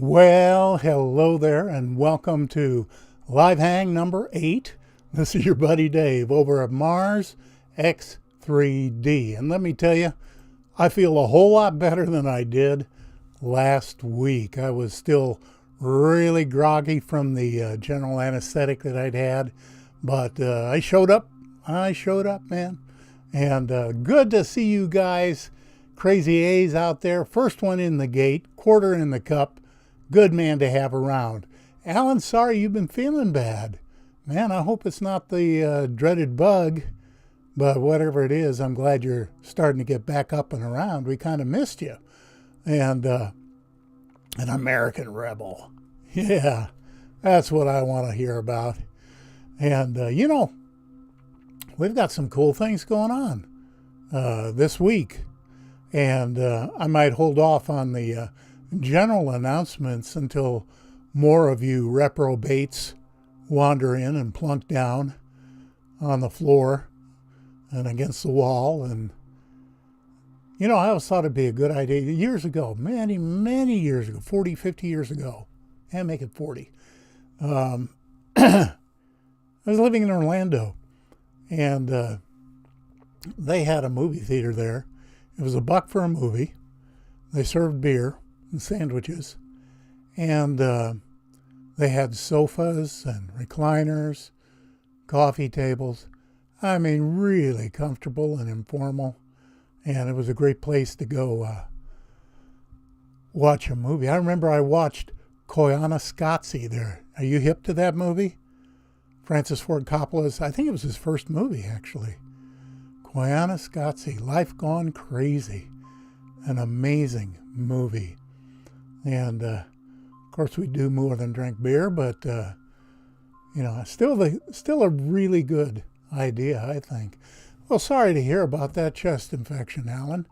Well, hello there, and welcome to Live Hang number 8. This is your buddy Dave over at MarsX3D. And let me tell you, I feel a whole lot better than I did last week. I was still really groggy from the general anesthetic that I'd had, but I showed up. Man. And good to see you guys, crazy A's out there. First one in the gate, quarter in the cup. Good man to have around. Alan, sorry you've been feeling bad. Man, I hope it's not the dreaded bug, but whatever it is, I'm glad you're starting to get back up and around. We kind of missed you. And an American rebel. Yeah, that's what I want to hear about. And, we've got some cool things going on this week. And I might hold off on the general announcements until more of you reprobates wander in and plunk down on the floor and against the wall. And I always thought it'd be a good idea years ago, many years ago, 40, 50 years ago, and make it 40. I was living in Orlando, and they had a movie theater there. It was $1 for a movie. They served beer and sandwiches, and they had sofas and recliners, coffee tables. I mean, really comfortable and informal, and it was a great place to go watch a movie. I remember I watched Koyaanisqatsi there. Are you hip to that movie? Francis Ford Coppola's, I think it was his first movie, actually. Koyaanisqatsi, Life Gone Crazy. An amazing movie. And, of course, we do more than drink beer, but, still a really good idea, I think. Well, sorry to hear about that chest infection, Alan.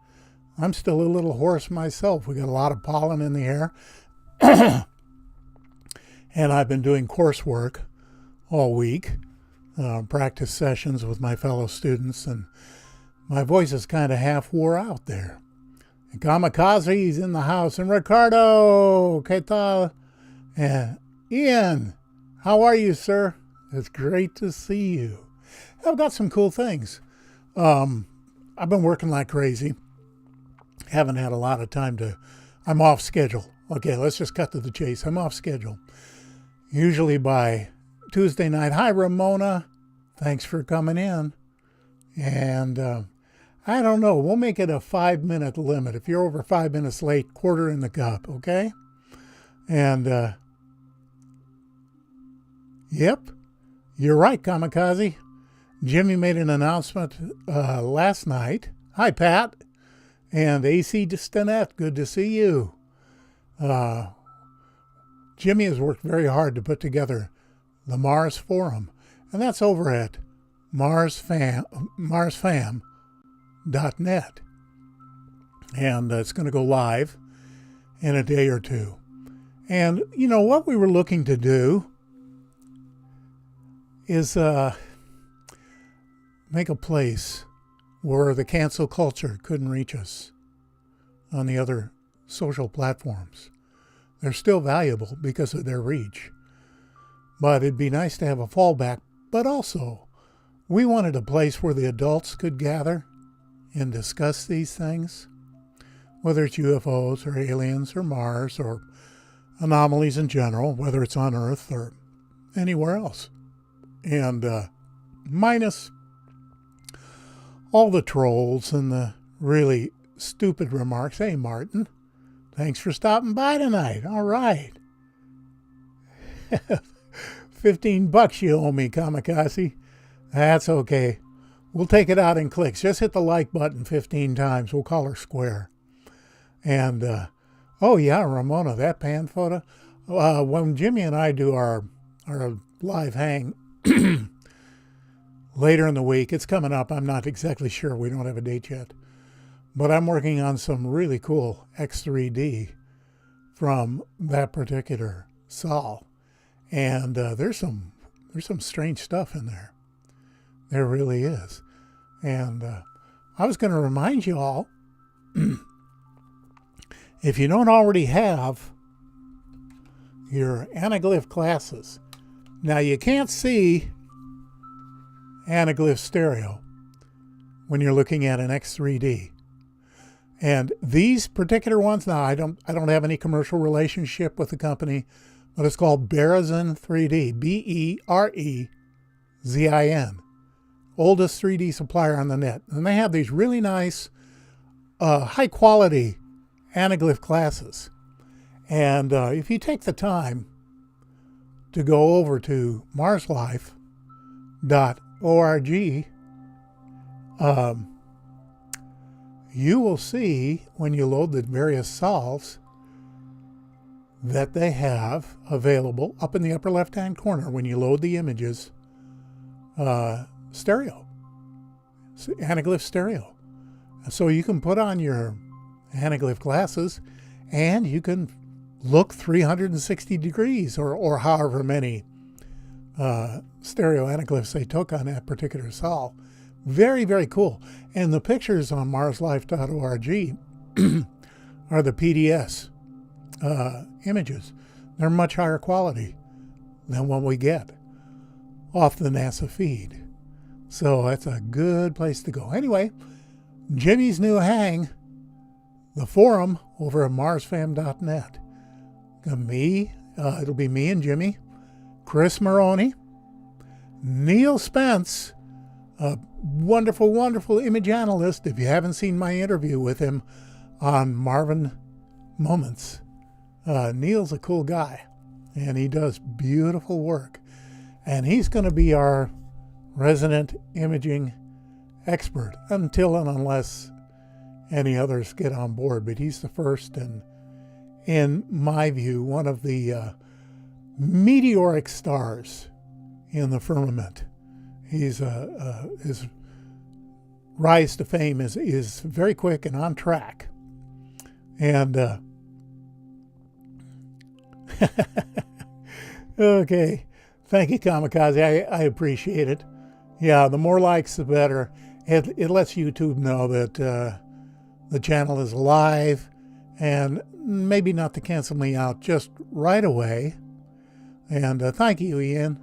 I'm still a little hoarse myself. We got a lot of pollen in the air. And I've been doing coursework all week, practice sessions with my fellow students, and my voice is kind of half wore out there. And Kamikaze's in the house, and Ricardo, ¿qué tal? And Ian, how are you, sir? It's great to see you. I've got some cool things. I've been working like crazy. Haven't had a lot of time I'm off schedule. Okay, let's just cut to the chase. I'm off schedule. Usually by Tuesday night. Hi, Ramona. Thanks for coming in. And I don't know. We'll make it a 5-minute limit. If you're over 5 minutes late, quarter in the cup, okay? And, yep, you're right, Kamikaze. Jimmy made an announcement last night. Hi, Pat. And AC Distanet, good to see you. Jimmy has worked very hard to put together the Mars Forum, and that's over at marsfam.net. And it's going to go live in a day or two. And, what we were looking to do is make a place where the cancel culture couldn't reach us on the other social platforms. They're still valuable because of their reach. But it'd be nice to have a fallback. But also, we wanted a place where the adults could gather and discuss these things, whether it's UFOs or aliens or Mars or anomalies in general, whether it's on Earth or anywhere else. And minus all the trolls and the really stupid remarks. Hey, Martin, thanks for stopping by tonight. All right. $15 you owe me, Kamikaze. That's okay. We'll take it out in clicks. Just hit the like button 15 times. We'll call her square. And, oh yeah, Ramona, that pan photo. When Jimmy and I do our live hang later in the week, it's coming up. I'm not exactly sure. We don't have a date yet. But I'm working on some really cool X3D from that particular Sol. And there's some strange stuff in there. There really is. And I was going to remind you all, if you don't already have your anaglyph glasses. Now you can't see anaglyph stereo when you're looking at an X3D. And these particular ones, now I don't have any commercial relationship with the company, but it's called Berezin 3D, B-E-R-E-Z-I-N. Oldest 3D supplier on the net. And they have these really nice, high quality anaglyph glasses. And if you take the time to go over to marslife.org, you will see when you load the various solves that they have available up in the upper left-hand corner when you load the images, stereo, anaglyph stereo. So you can put on your anaglyph glasses and you can look 360 degrees or however many stereo anaglyphs they took on that particular solve. Very, very cool. And the pictures on marslife.org are the PDS images. They're much higher quality than what we get off the NASA feed. So that's a good place to go. Anyway, Jimmy's new hang, the forum over at marsfam.net. It'll be me and Jimmy, Chris Maroney, Neil Spence, a wonderful, wonderful image analyst. If you haven't seen my interview with him on Marvin Moments, Neil's a cool guy, and he does beautiful work. And he's going to be our resident imaging expert until and unless any others get on board. But he's the first and, in my view, one of the meteoric stars in the firmament. His rise to fame is very quick and on track. And okay, thank you, Kamikaze. I appreciate it. Yeah, the more likes, the better. It lets YouTube know that the channel is alive, and maybe not to cancel me out just right away. And thank you, Ian.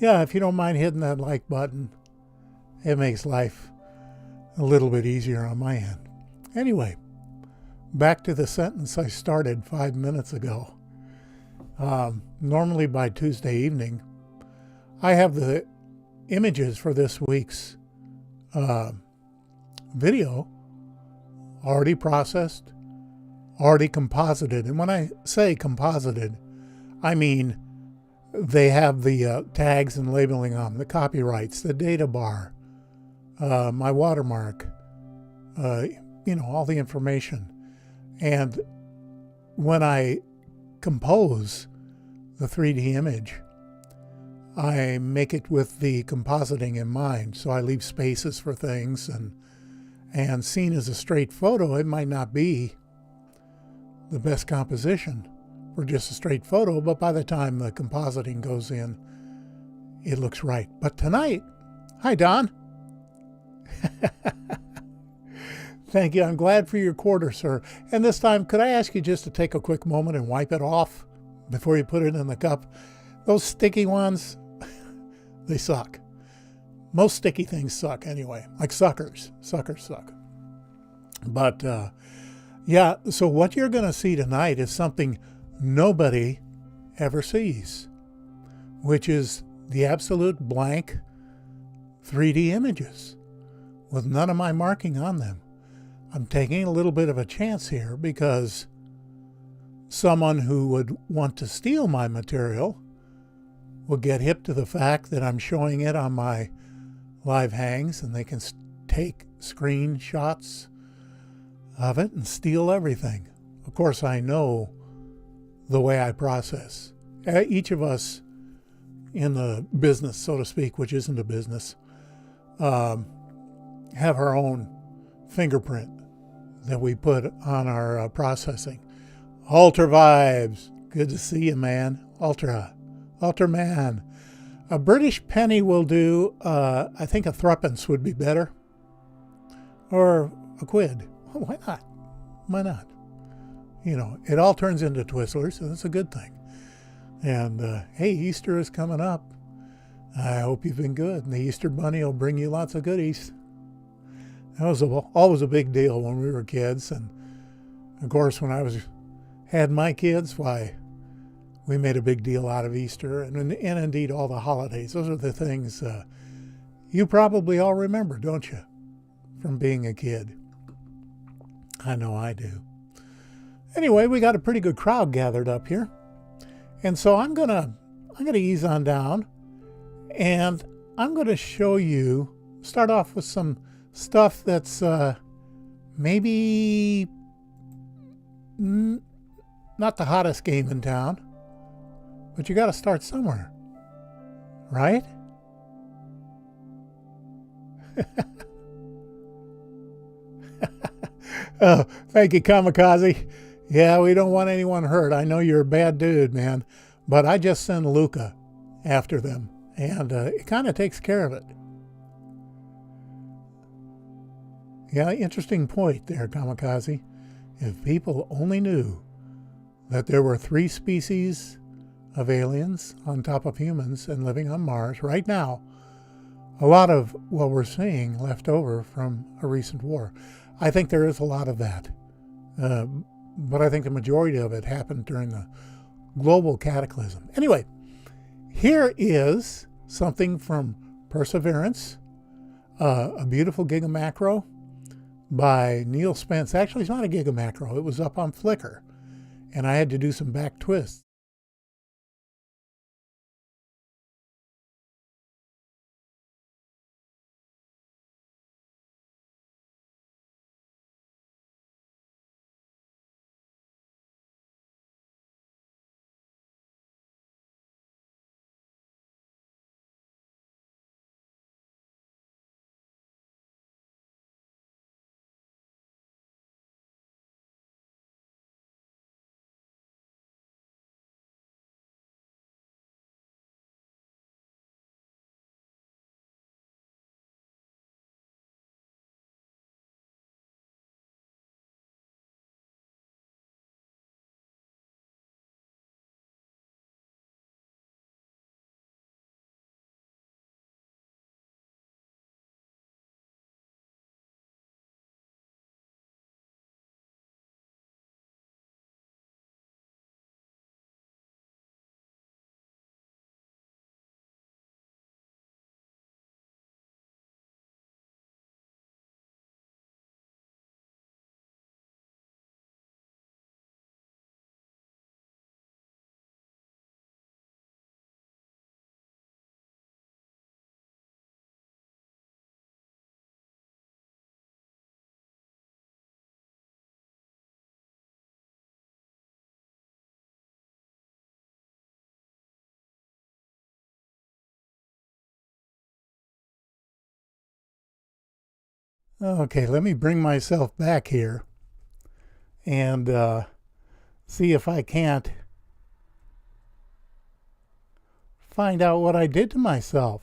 Yeah, if you don't mind hitting that like button, it makes life a little bit easier on my end. Anyway, back to the sentence I started 5 minutes ago. Normally by Tuesday evening, I have the images for this week's video already processed, already composited. And when I say composited, I mean they have the tags and labeling on them, the copyrights, the data bar, my watermark, all the information. And when I compose the 3D image, I make it with the compositing in mind. So I leave spaces for things, and seen as a straight photo, it might not be the best composition for just a straight photo, but by the time the compositing goes in, it looks right. But tonight, hi Don. Thank you. I'm glad for your quarter, sir. And this time, could I ask you just to take a quick moment and wipe it off before you put it in the cup? Those sticky ones, they suck. Most sticky things suck anyway, like suckers. Suckers suck. But yeah, so what you're going to see tonight is something nobody ever sees, which is the absolute blank 3D images with none of my marking on them. I'm taking a little bit of a chance here because someone who would want to steal my material will get hip to the fact that I'm showing it on my live hangs, and they can take screenshots of it and steal everything. Of course, I know the way I process. Each of us in the business, so to speak, which isn't a business, have our own fingerprint that we put on our processing. Ultra Vibes, good to see you, man. Ultra man. A British penny will do. I think a threepence would be better, or a quid. Oh, why not? Why not? It all turns into Twizzlers, so that's a good thing. And hey, Easter is coming up. I hope you've been good. And the Easter Bunny will bring you lots of goodies. That was always a big deal when we were kids. And of course, when I had my kids, why, we made a big deal out of Easter and indeed all the holidays. Those are the things you probably all remember, don't you, from being a kid? I know I do. Anyway, we got a pretty good crowd gathered up here. And so I'm gonna ease on down, and I'm gonna show you, start off with some stuff that's maybe not the hottest game in town, but you got to start somewhere, right? Oh, thank you, Kamikaze. Yeah, we don't want anyone hurt. I know you're a bad dude, man, but I just send Luca after them, and it kind of takes care of it. Yeah, interesting point there, Kamikaze. If people only knew that there were 3 species of aliens on top of humans and living on Mars right now, a lot of what we're seeing left over from a recent war. I think there is a lot of that. But I think the majority of it happened during the global cataclysm. Anyway, here is something from Perseverance, a beautiful gigamacro by Neil Spence. Actually, it's not a gigamacro. It was up on Flickr, and I had to do some back twists. Okay, let me bring myself back here and see if I can't find out what I did to myself.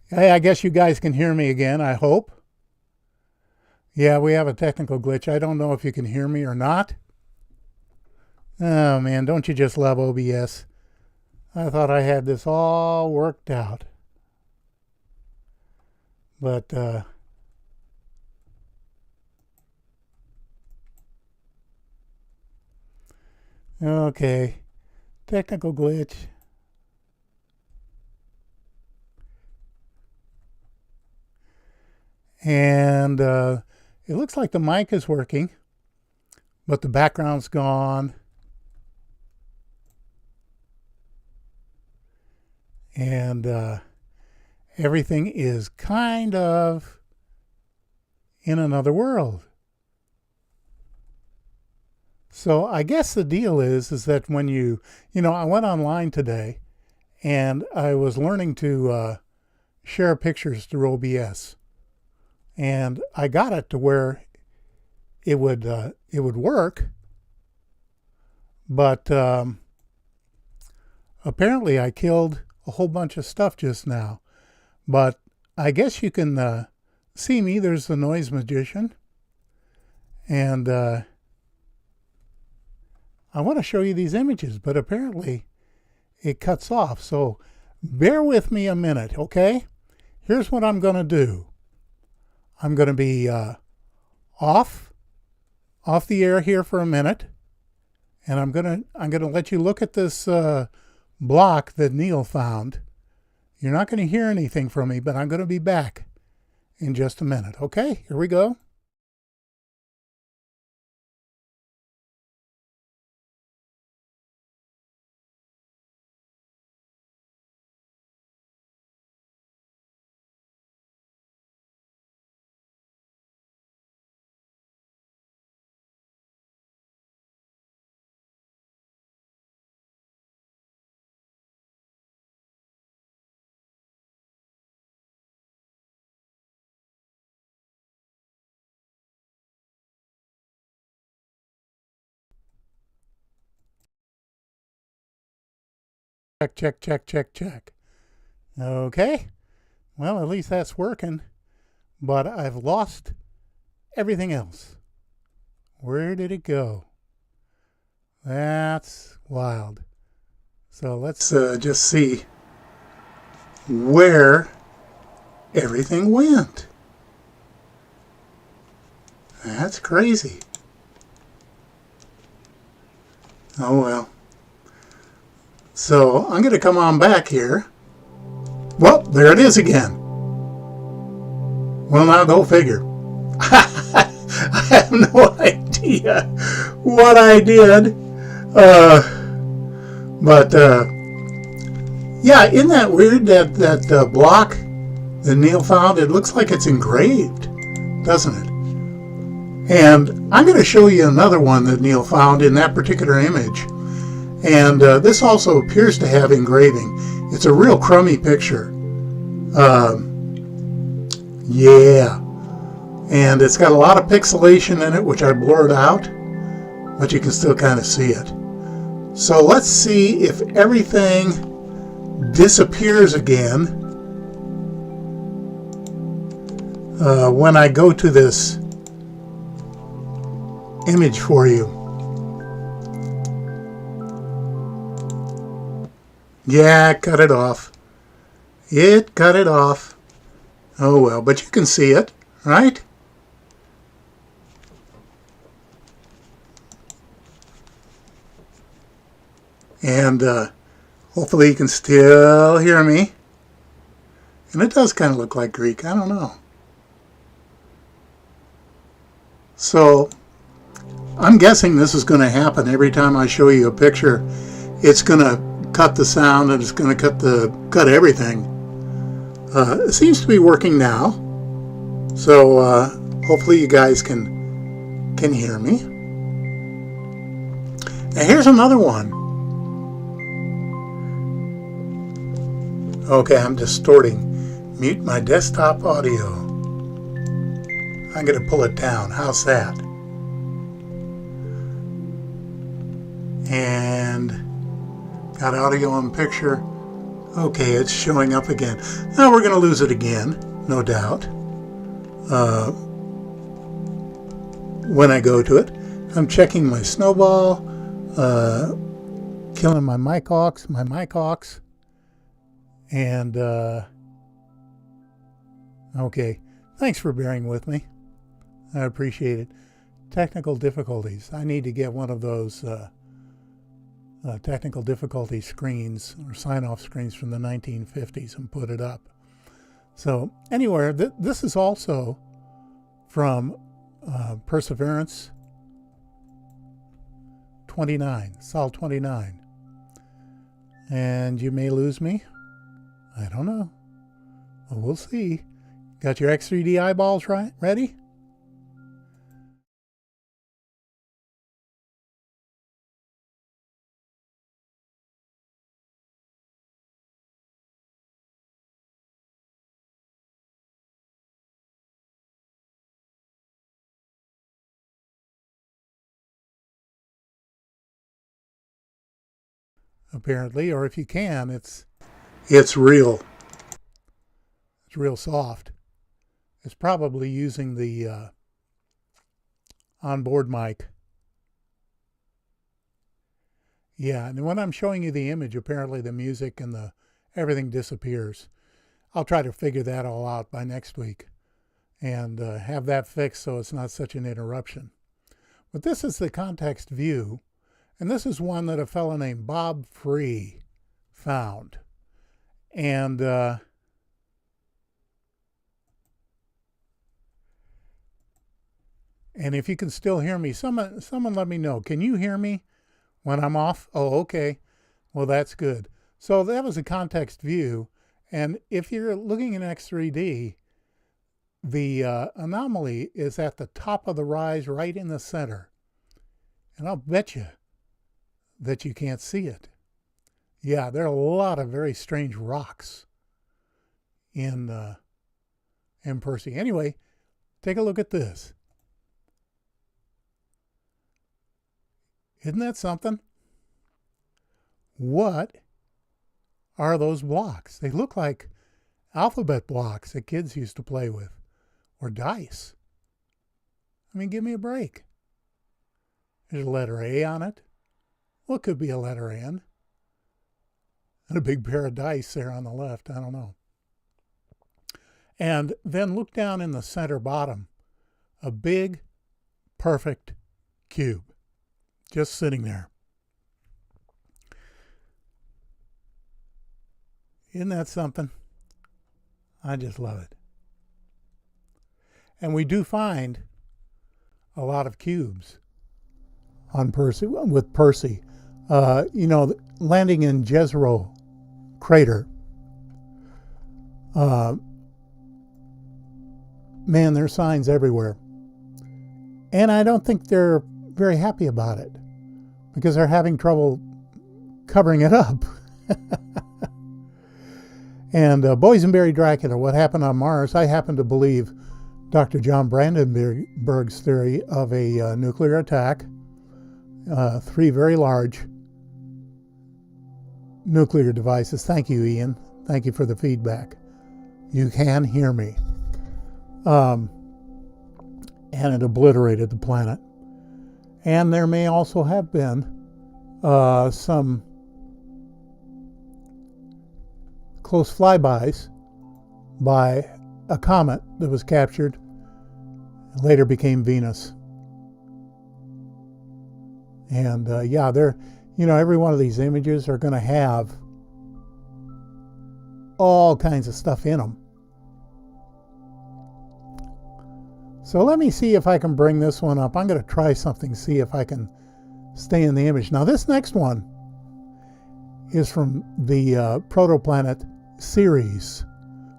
Hey, I guess you guys can hear me again, I hope. Yeah, we have a technical glitch. I don't know if you can hear me or not. Oh man, don't you just love OBS? I thought I had this all worked out. But okay, technical glitch. And it looks like the mic is working, but the background's gone. And everything is kind of in another world. So I guess the deal is that when you know, I went online today and I was learning to share pictures through OBS. And I got it to where it would work, but apparently I killed a whole bunch of stuff just now. But I guess you can see me. There's the noise magician, And I want to show you these images, but apparently it cuts off. So bear with me a minute, okay? Here's what I'm going to do. I'm going to be off the air here for a minute, and I'm going to let you look at this block that Neil found. You're not going to hear anything from me, but I'm going to be back in just a minute. Okay, here we go. Check, check, check, check, check. Okay, well, at least that's working, but I've lost everything else. Where did it go? That's wild. So let's just see where everything went. That's crazy. Oh well. So I'm going to come on back here. Well, there it is again. Well, now go figure. I have no idea what I did. Yeah, isn't that weird that block that Neil found? It looks like it's engraved, doesn't it? And I'm going to show you another one that Neil found in that particular image. And this also appears to have engraving. It's a real crummy picture. Yeah. And it's got a lot of pixelation in it, which I blurred out, but you can still kind of see it. So let's see if everything disappears again when I go to this image for you. Yeah, cut it off. It cut it off. Oh well, but you can see it, right? And hopefully you can still hear me. And it does kind of look like Greek. I don't know. So I'm guessing this is going to happen every time I show you a picture. It's going to cut the sound and it's going to cut everything. It seems to be working now. So hopefully you guys can hear me. Now here's another one. Okay, I'm distorting. Mute my desktop audio. I'm going to pull it down. How's that? And got audio and picture. Okay, it's showing up again. Now we're going to lose it again, no doubt. When I go to it, I'm checking my snowball, killing my mic aux. And, okay, thanks for bearing with me. I appreciate it. Technical difficulties. I need to get one of those technical difficulty screens or sign-off screens from the 1950s and put it up. So anyway, this is also from Perseverance 29, Sol 29. And you may lose me. I don't know. Well, we'll see. Got your X3D eyeballs ready? Apparently, or if you can, it's real. It's real soft. It's probably using the onboard mic. Yeah, and when I'm showing you the image, apparently the music and everything disappears. I'll try to figure that all out by next week and have that fixed so it's not such an interruption. But this is the context view, and this is one that a fellow named Bob Free found. And if you can still hear me, someone let me know. Can you hear me when I'm off? Oh, okay. Well, that's good. So that was a context view. And if you're looking in X3D, the anomaly is at the top of the rise right in the center. And I'll bet you that you can't see it. Yeah, there are a lot of very strange rocks in Percy. Anyway, take a look at this. Isn't that something? What are those blocks? They look like alphabet blocks that kids used to play with, or dice. I mean, give me a break. There's a letter A on it. Well, it could be a letter N. And a big pair of dice there on the left. I don't know. And then look down in the center bottom. A big, perfect cube. Just sitting there. Isn't that something? I just love it. And we do find a lot of cubes on Percy, with Percy. You know, landing in Jezero crater. Man, there's signs everywhere. And I don't think they're very happy about it because they're having trouble covering it up. And Boysenberry Dracula, what happened on Mars? I happen to believe Dr. John Brandenburg's theory of a nuclear attack, 3 very large nuclear devices. Thank you, Ian. Thank you for the feedback. You can hear me. And it obliterated the planet. And there may also have been some close flybys by a comet that was captured and later became Venus. And yeah, every one of these images are going to have all kinds of stuff in them. So let me see if I can bring this one up. I'm going to try something, see if I can stay in the image. Now this next one is from the protoplanet Ceres,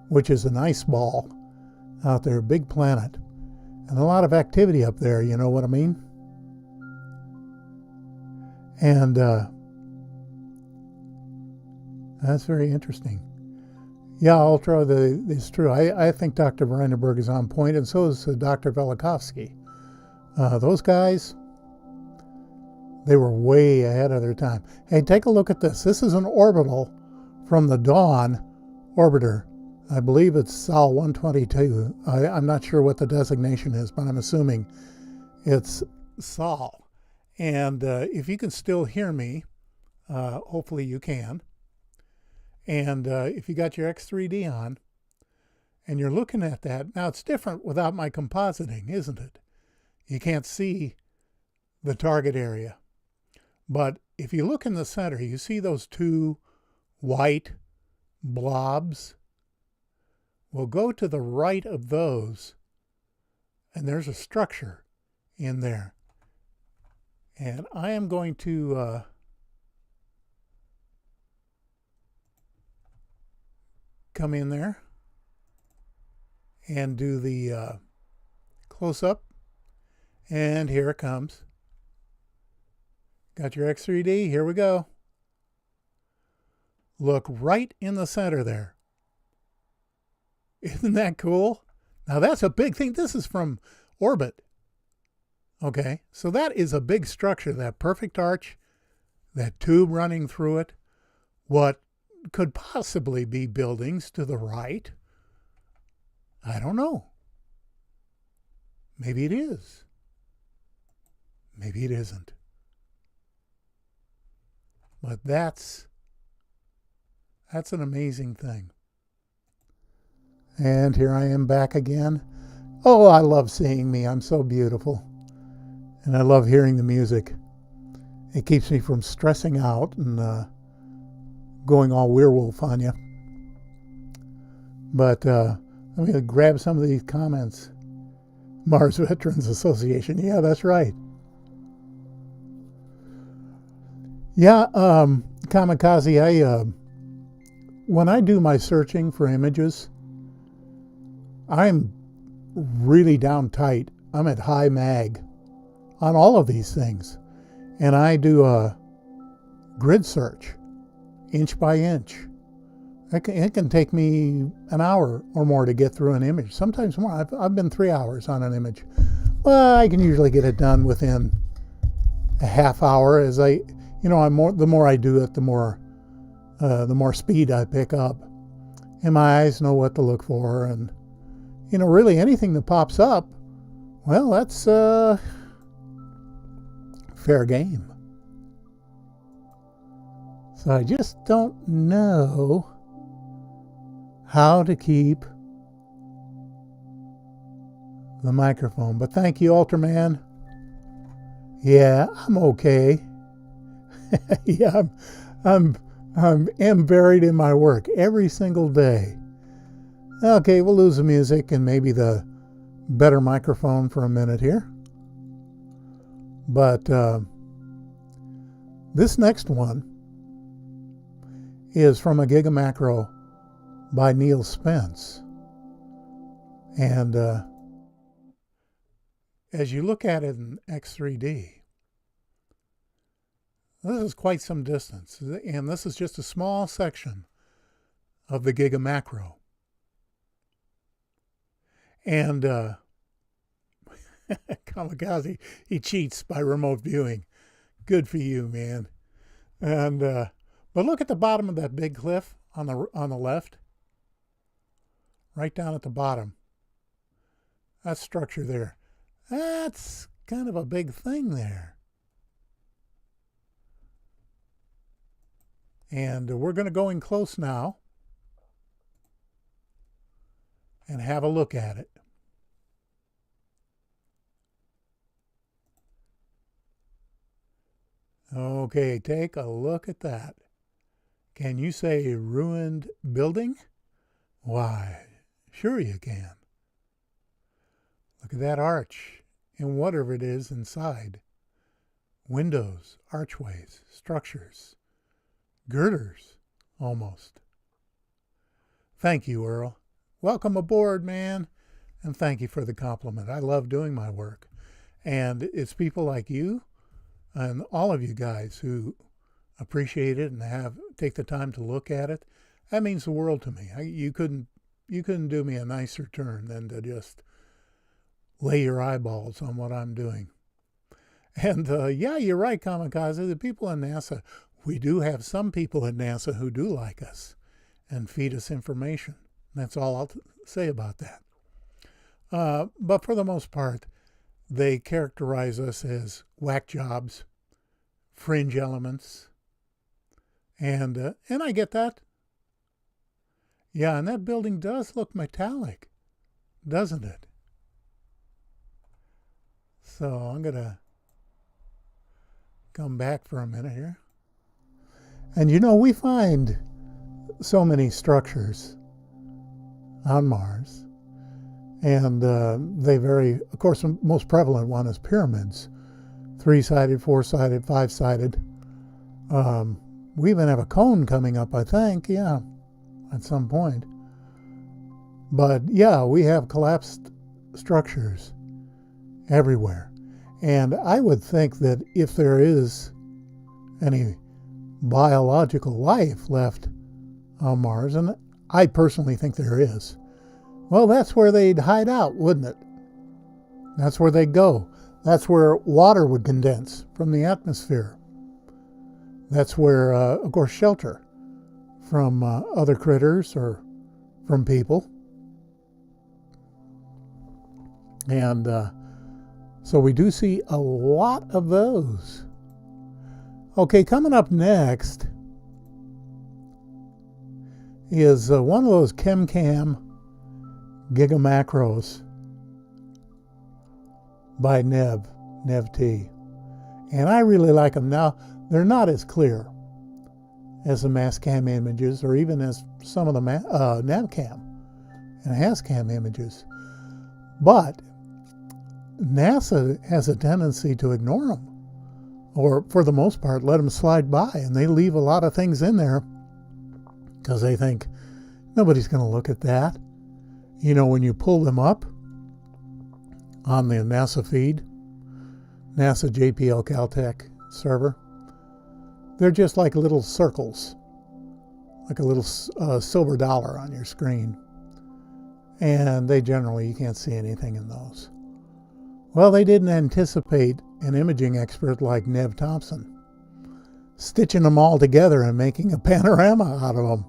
which is an ice ball out there, a big planet. And a lot of activity up there, you know what I mean? And that's very interesting. Yeah, Ultra, it's true. I think Dr. Brandenburg is on point, and so is Dr. Velikovsky. Those guys, they were way ahead of their time. Hey, take a look at this. This is an orbital from the Dawn orbiter. I believe it's Sol 122. I'm not sure what the designation is, but I'm assuming it's Sol. And if you can still hear me, hopefully you can. And if you got your X3D on and you're looking at that, now it's different without my compositing, isn't it? You can't see the target area. But if you look in the center, you see those 2 white blobs. Well, go to the right of those, and there's a structure in there. And I am going to come in there and do the close-up. And here it comes. Got your X3D. Here we go. Look right in the center there. Isn't that cool? Now that's a big thing. This is from orbit. Okay, so that is a big structure, that perfect arch, that tube running through it. What could possibly be buildings to the right? I don't know. Maybe it is. Maybe it isn't. But that's an amazing thing. And here I am back again. Oh, I love seeing me. I'm so beautiful. And I love hearing the music. It keeps me from stressing out and going all werewolf on you. But I'm going to grab some of these comments. Mars Veterans Association. Yeah, that's right. Yeah, Kamikaze, when I do my searching for images, I'm really down tight. I'm at high mag on all of these things. And I do a grid search, inch by inch. It can take me an hour or more to get through an image, sometimes more. I've been 3 hours on an image. Well, I can usually get it done within a half hour. As the more I do it, the more speed I pick up, and my eyes know what to look for. And really anything that pops up, well, that's fair game. So I just don't know how to keep the microphone. But thank you, Ultraman. Yeah, I'm okay. Yeah, I'm buried in my work every single day. Okay, we'll lose the music and maybe the better microphone for a minute here. But this next one is from a Gigamacro by Neil Spence. And as you look at it in X3D, this is quite some distance. And this is just a small section of the Gigamacro. And Kamikaze, he cheats by remote viewing. Good for you, man. And but look at the bottom of that big cliff on the left. Right down at the bottom. That structure there. That's kind of a big thing there. And we're going to go in close now and have a look at it. Okay, take a look at that. Can you say ruined building? Why, sure you can. Look at that arch and whatever it is inside. Windows, archways, structures, girders, almost. Thank you, Earl. Welcome aboard, man. And thank you for the compliment. I love doing my work. And it's people like you and all of you guys who appreciate it and take the time to look at it. That means the world to me. You couldn't do me a nicer turn than to just lay your eyeballs on what I'm doing. And yeah, you're right, Kamikaze. The people in NASA, we do have some people at NASA who do like us and feed us information. That's all I'll say about that. But for the most part, they characterize us as whack jobs, fringe elements, and I get that. Yeah, and that building does look metallic, doesn't it? So I'm going to come back for a minute here. And we find so many structures on Mars. And they vary. Of course, the most prevalent one is pyramids. 3-sided, 4-sided, 5-sided. We even have a cone coming up, I think. Yeah, at some point. But yeah, we have collapsed structures everywhere. And I would think that if there is any biological life left on Mars, and I personally think there is, well, that's where they'd hide out, wouldn't it? That's where they'd go. That's where water would condense from the atmosphere. That's where, of course, shelter from other critters or from people. And So we do see a lot of those. Okay, coming up next is one of those ChemCam Gigamacros by NevT. And I really like them. Now, they're not as clear as the Mastcam images or even as some of the Navcam and Hascam images. But NASA has a tendency to ignore them, or for the most part, let them slide by, and they leave a lot of things in there because they think nobody's going to look at that. You know, when you pull them up on the NASA feed, NASA JPL Caltech server, they're just like little circles, like a little silver dollar on your screen. And they generally, you can't see anything in those. Well, they didn't anticipate an imaging expert like Nev Thompson stitching them all together and making a panorama out of them.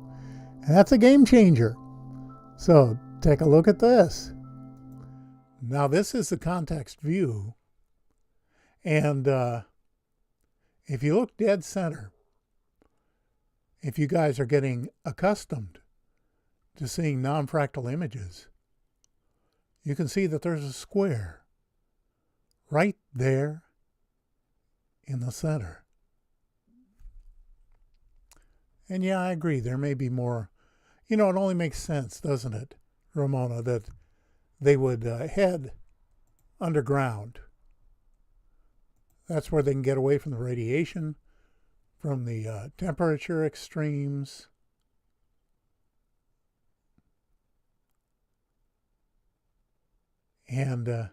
And that's a game changer. So take a look at this. Now this is the context view. And if you look dead center, if you guys are getting accustomed to seeing non-fractal images, you can see that there's a square right there in the center. And yeah, I agree, there may be more. You know, it only makes sense, doesn't it, Ramona, that they would head underground. That's where they can get away from the radiation, from the temperature extremes. And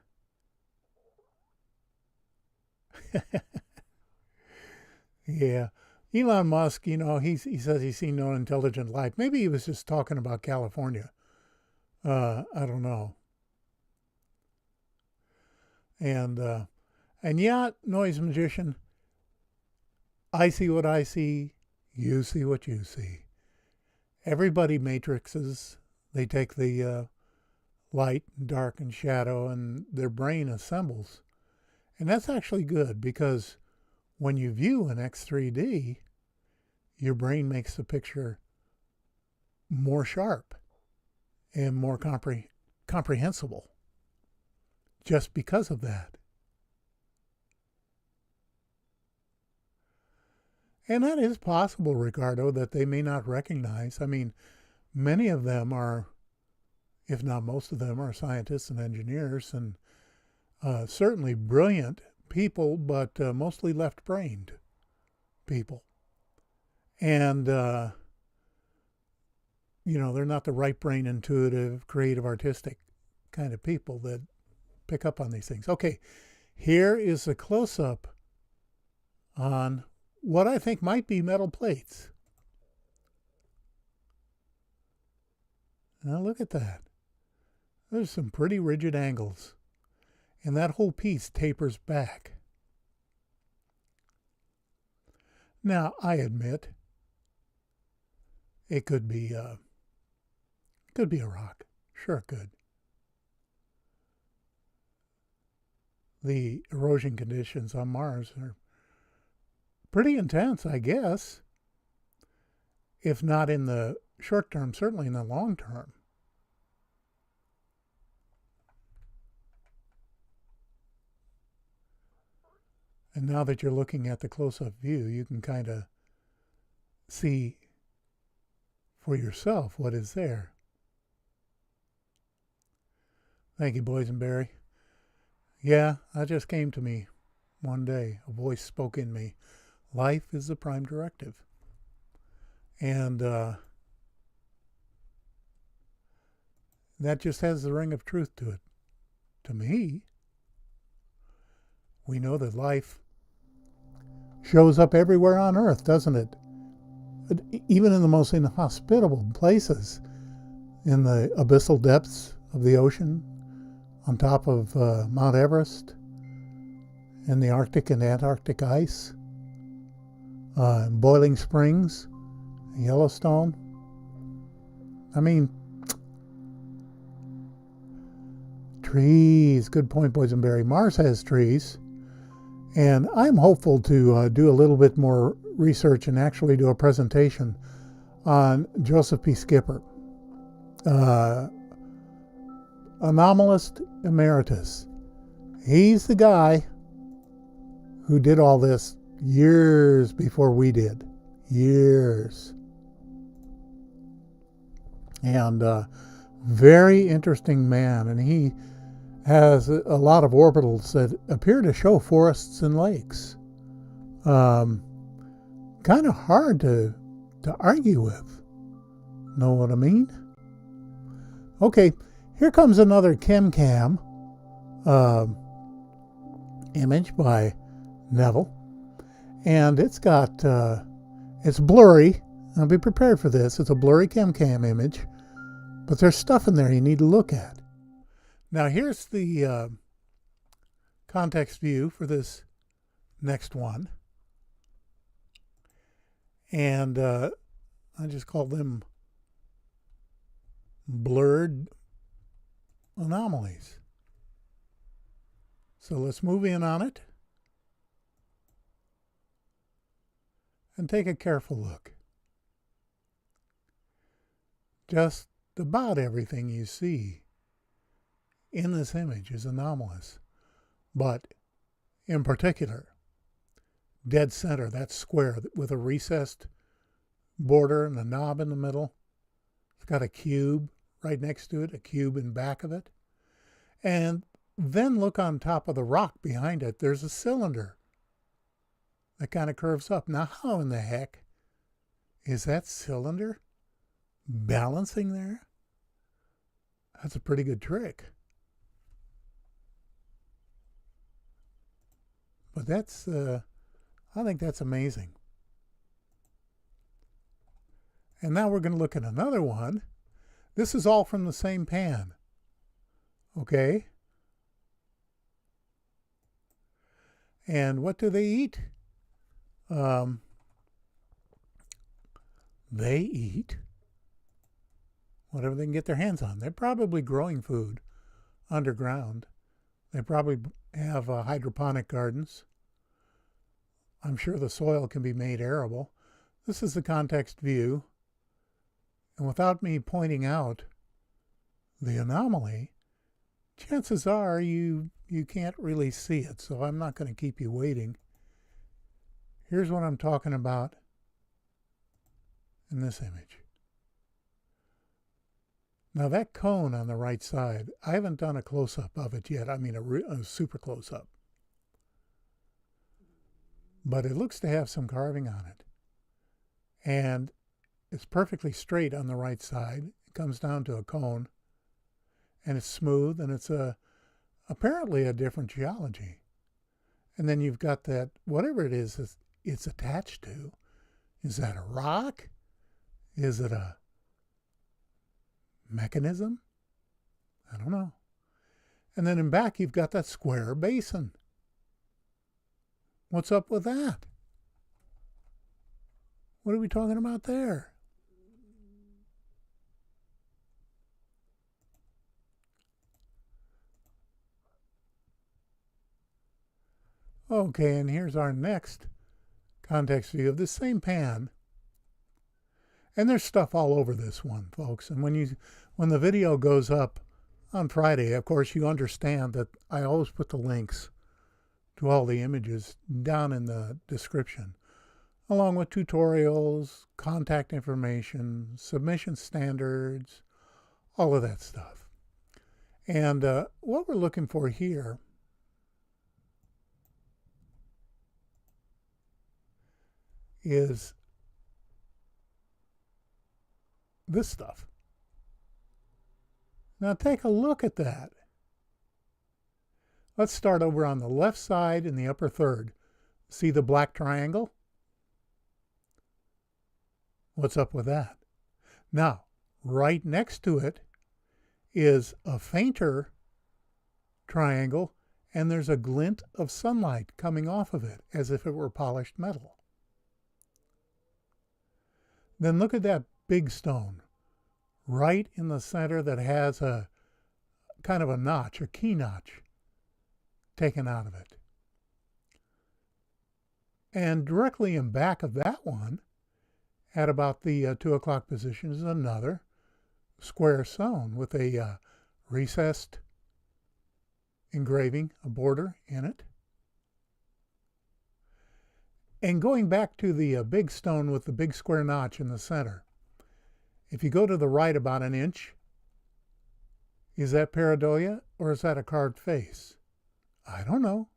yeah, Elon Musk, you know, he says he's seen no intelligent life. Maybe he was just talking about California. I don't know. And yeah, Noise Magician, I see what I see, you see what you see. Everybody matrixes. They take the light, dark, and shadow, and their brain assembles. And that's actually good, because when you view an X3D, your brain makes the picture more sharp and more comprehensible just because of that. And that is possible, Ricardo, that they may not recognize. I mean, many of them are, if not most of them, are scientists and engineers, and certainly brilliant people, but mostly left-brained people. And, you know, they're not the right-brain, intuitive, creative, artistic kind of people that pick up on these things. Okay, here is a close-up on what I think might be metal plates. Now look at that. There's some pretty rigid angles. And that whole piece tapers back. Now, I admit, it could be a rock. Sure it could. The erosion conditions on Mars are pretty intense, I guess. If not in the short term, certainly in the long term. And now that you're looking at the close-up view, you can kind of see for yourself what is there. Thank you, Boysenberry. Yeah, that just came to me one day. A voice spoke in me. Life is the prime directive. And that just has the ring of truth to it. To me, we know that life shows up everywhere on Earth, doesn't it? Even in the most inhospitable places, in the abyssal depths of the ocean, on top of Mount Everest, in the Arctic and Antarctic ice, in Boiling Springs, Yellowstone. I mean, trees. Good point, boysenberry. Mars has trees. And I'm hopeful to do a little bit more research and actually do a presentation on Joseph P. Skipper, anomalist emeritus. He's the guy who did all this years before we did. Years. And very interesting man. And he has a lot of orbitals that appear to show forests and lakes. Kind of hard to argue with. Know what I mean? Okay, here comes another ChemCam image by Neville. And it's got, it's blurry. Now be prepared for this. It's a blurry ChemCam image. But there's stuff in there you need to look at. Now here's the context view for this next one. And I just call them blurred anomalies. So let's move in on it and take a careful look. Just about everything you see in this image is anomalous, but in particular, dead center, that square with a recessed border and a knob in the middle. It's got a cube right next to it, a cube in back of it. And then look on top of the rock behind it. There's a cylinder that kind of curves up. Now, how in the heck is that cylinder balancing there? That's a pretty good trick. But that's, I think that's amazing. And now we're going to look at another one. This is all from the same pan. Okay? And what do they eat? They eat whatever they can get their hands on. They're probably growing food underground. They probably have hydroponic gardens. I'm sure the soil can be made arable. This is the context view. And without me pointing out the anomaly, chances are you can't really see it. So I'm not going to keep you waiting. Here's what I'm talking about in this image. Now that cone on the right side, I haven't done a close-up of it yet. I mean a super close-up. But it looks to have some carving on it. And it's perfectly straight on the right side. It comes down to a cone. And it's smooth, and it's apparently a different geology. And then you've got that, whatever it is it's attached to. Is that a rock? Is it a mechanism? I don't know. And then in back, you've got that square basin. What's up with that? What are we talking about there? Okay, and here's our next context view of the same pan. And there's stuff all over this one, folks. And when the video goes up on Friday, of course, you understand that I always put the links to all the images down in the description, along with tutorials, contact information, submission standards, all of that stuff. And what we're looking for here is this stuff. Now take a look at that. Let's start over on the left side in the upper third. See the black triangle? What's up with that? Now, right next to it is a fainter triangle, and there's a glint of sunlight coming off of it as if it were polished metal. Then look at that big stone right in the center that has a kind of a notch, a key notch, taken out of it. And directly in back of that one, at about the 2 o'clock position, is another square sewn with a recessed engraving, a border in it. And going back to the big stone with the big square notch in the center, if you go to the right about an inch, is that pareidolia or is that a carved face? I don't know.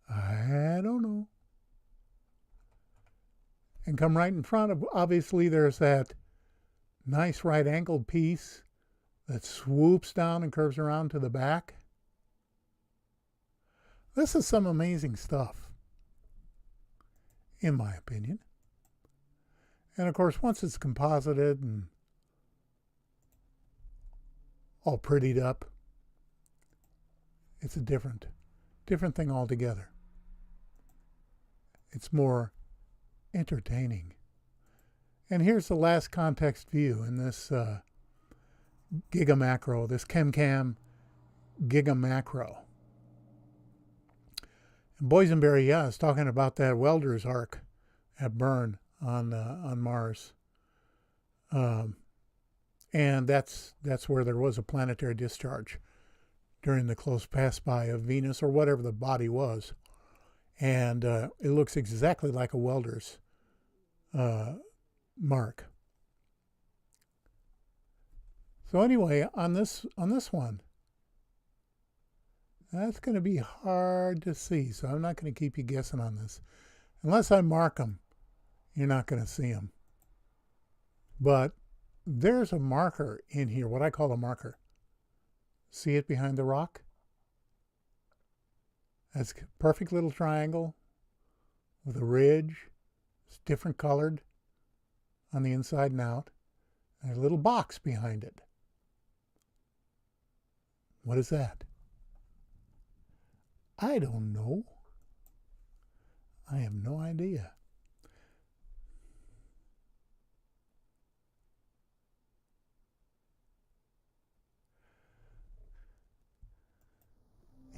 I don't know. And come right in front of, obviously there's that nice right angled piece that swoops down and curves around to the back. This is some amazing stuff, in my opinion. And of course, once it's composited and all prettied up, it's a different thing altogether. It's more entertaining. And here's the last context view in this Giga Macro, this ChemCam Giga Macro. And Boysenberry, yeah, is talking about that welder's arc at Bern on Mars. And that's where there was a planetary discharge during the close pass-by of Venus, or whatever the body was. And it looks exactly like a welder's mark. So anyway, on this one, that's going to be hard to see, so I'm not going to keep you guessing on this. Unless I mark them, you're not going to see them. But there's a marker in here, what I call a marker. See it behind the rock? That's a perfect little triangle with a ridge. It's different colored on the inside and out. There's a little box behind it. What is that? I don't know. I have no idea.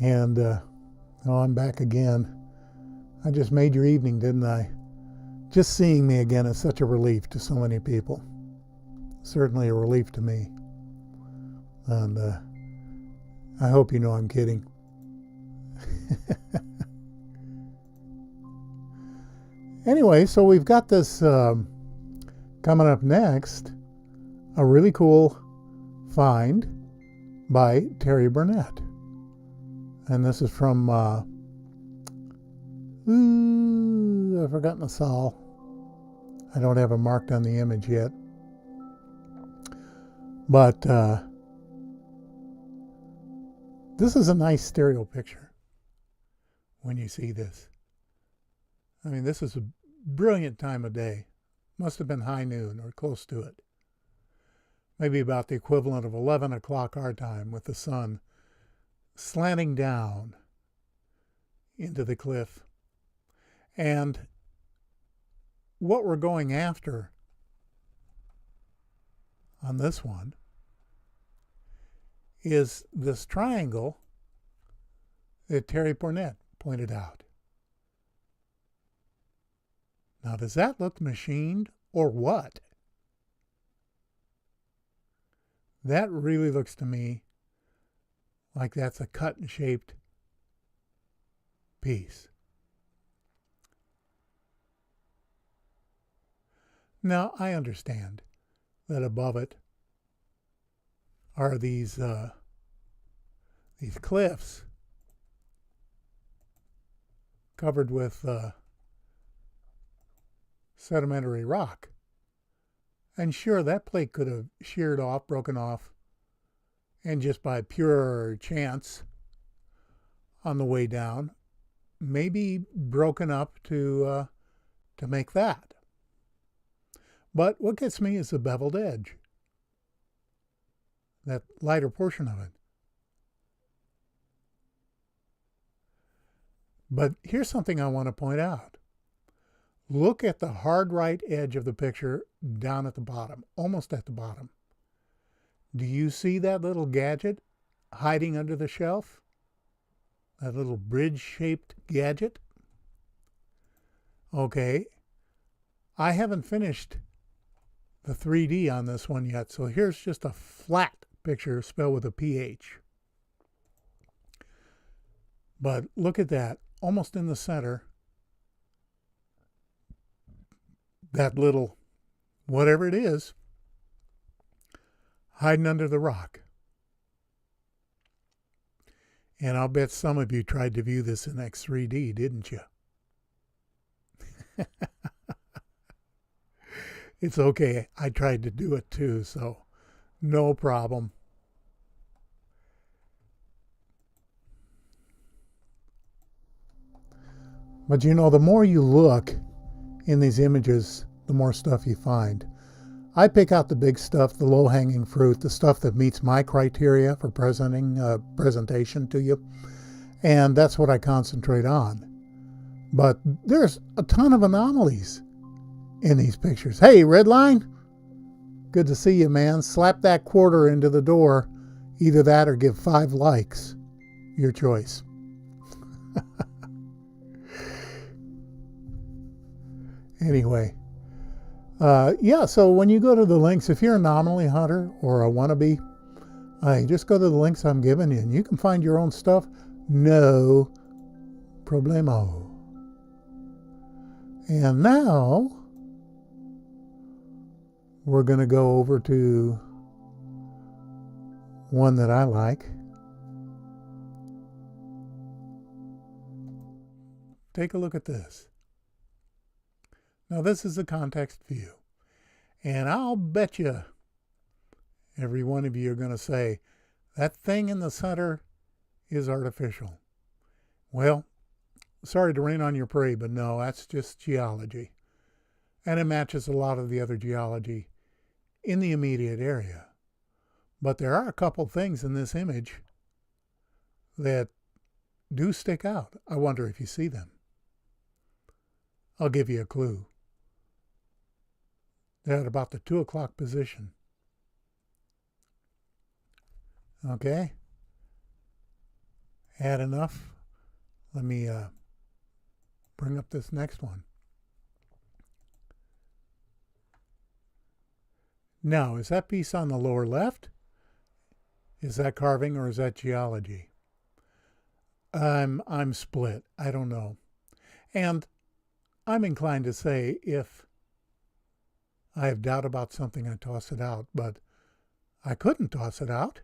And I'm back again. I just made your evening, didn't I? Just seeing me again is such a relief to so many people. Certainly a relief to me. And I hope you know I'm kidding. Anyway, so we've got this coming up next, a really cool find by Terry Burnett. And this is from, I've forgotten the sol. I don't have it marked on the image yet. But this is a nice stereo picture when you see this. I mean, this is a brilliant time of day. Must have been high noon or close to it. Maybe about the equivalent of 11 o'clock our time, with the sun slanting down into the cliff. And what we're going after on this one is this triangle that Terry Burnett pointed out. Now, does that look machined or what? That really looks to me like that's a cut and shaped piece. Now, I understand that above it are these cliffs covered with sedimentary rock. And sure, that plate could have sheared off, broken off, and just by pure chance on the way down, maybe broken up to make that. But what gets me is the beveled edge, that lighter portion of it. But here's something I want to point out. Look at the hard right edge of the picture down at the bottom, almost at the bottom. Do you see that little gadget hiding under the shelf? That little bridge-shaped gadget? Okay, I haven't finished the 3D on this one yet, so here's just a flat picture spelled with a PH. But look at that, almost in the center, that little whatever it is hiding under the rock. And I'll bet some of you tried to view this in X3D, didn't you? It's okay. I tried to do it too, so no problem. But you know, the more you look in these images, the more stuff you find. I pick out the big stuff, the low-hanging fruit, the stuff that meets my criteria for presentation to you, and that's what I concentrate on. But there's a ton of anomalies in these pictures. Hey, Redline, good to see you, man. Slap that quarter into the door. Either that or give 5 likes. Your choice. Anyway, yeah, so when you go to the links, if you're an anomaly hunter or a wannabe, just go to the links I'm giving you, and you can find your own stuff. No problemo. And now we're going to go over to one that I like. Take a look at this. Now this is the context view. And I'll bet you every one of you are going to say, that thing in the center is artificial. Well, sorry to rain on your parade, but no, that's just geology. And it matches a lot of the other geology in the immediate area. But there are a couple things in this image that do stick out. I wonder if you see them. I'll give you a clue. They're at about the 2 o'clock position. Okay? Had enough? Let me bring up this next one. Now, is that piece on the lower left? Is that carving or is that geology? I'm split. I don't know. And I'm inclined to say if I have doubt about something, I toss it out, but I couldn't toss it out.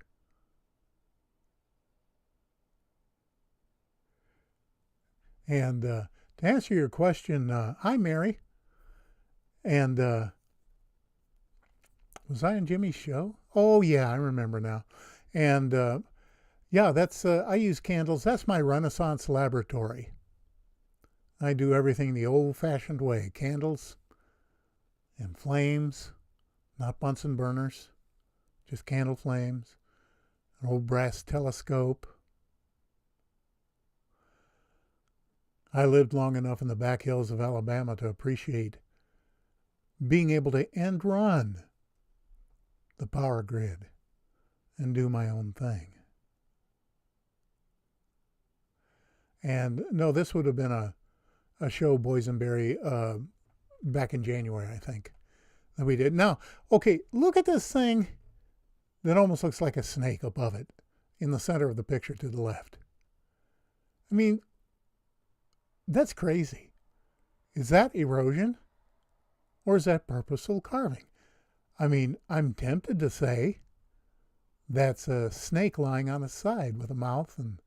And to answer your question, hi, Mary. And was I on Jimmy's show? Oh, yeah, I remember now. And yeah, that's I use candles. That's my Renaissance laboratory. I do everything the old-fashioned way. Candles and flames, not Bunsen burners, just candle flames, an old brass telescope. I lived long enough in the back hills of Alabama to appreciate being able to end run the power grid and do my own thing. And no, this would have been a show, Boysenberry, back in January, I think, that we did. Now, okay, look at this thing that almost looks like a snake above it in the center of the picture to the left. I mean, that's crazy. Is that erosion or is that purposeful carving? I mean, I'm tempted to say that's a snake lying on its side with a mouth. And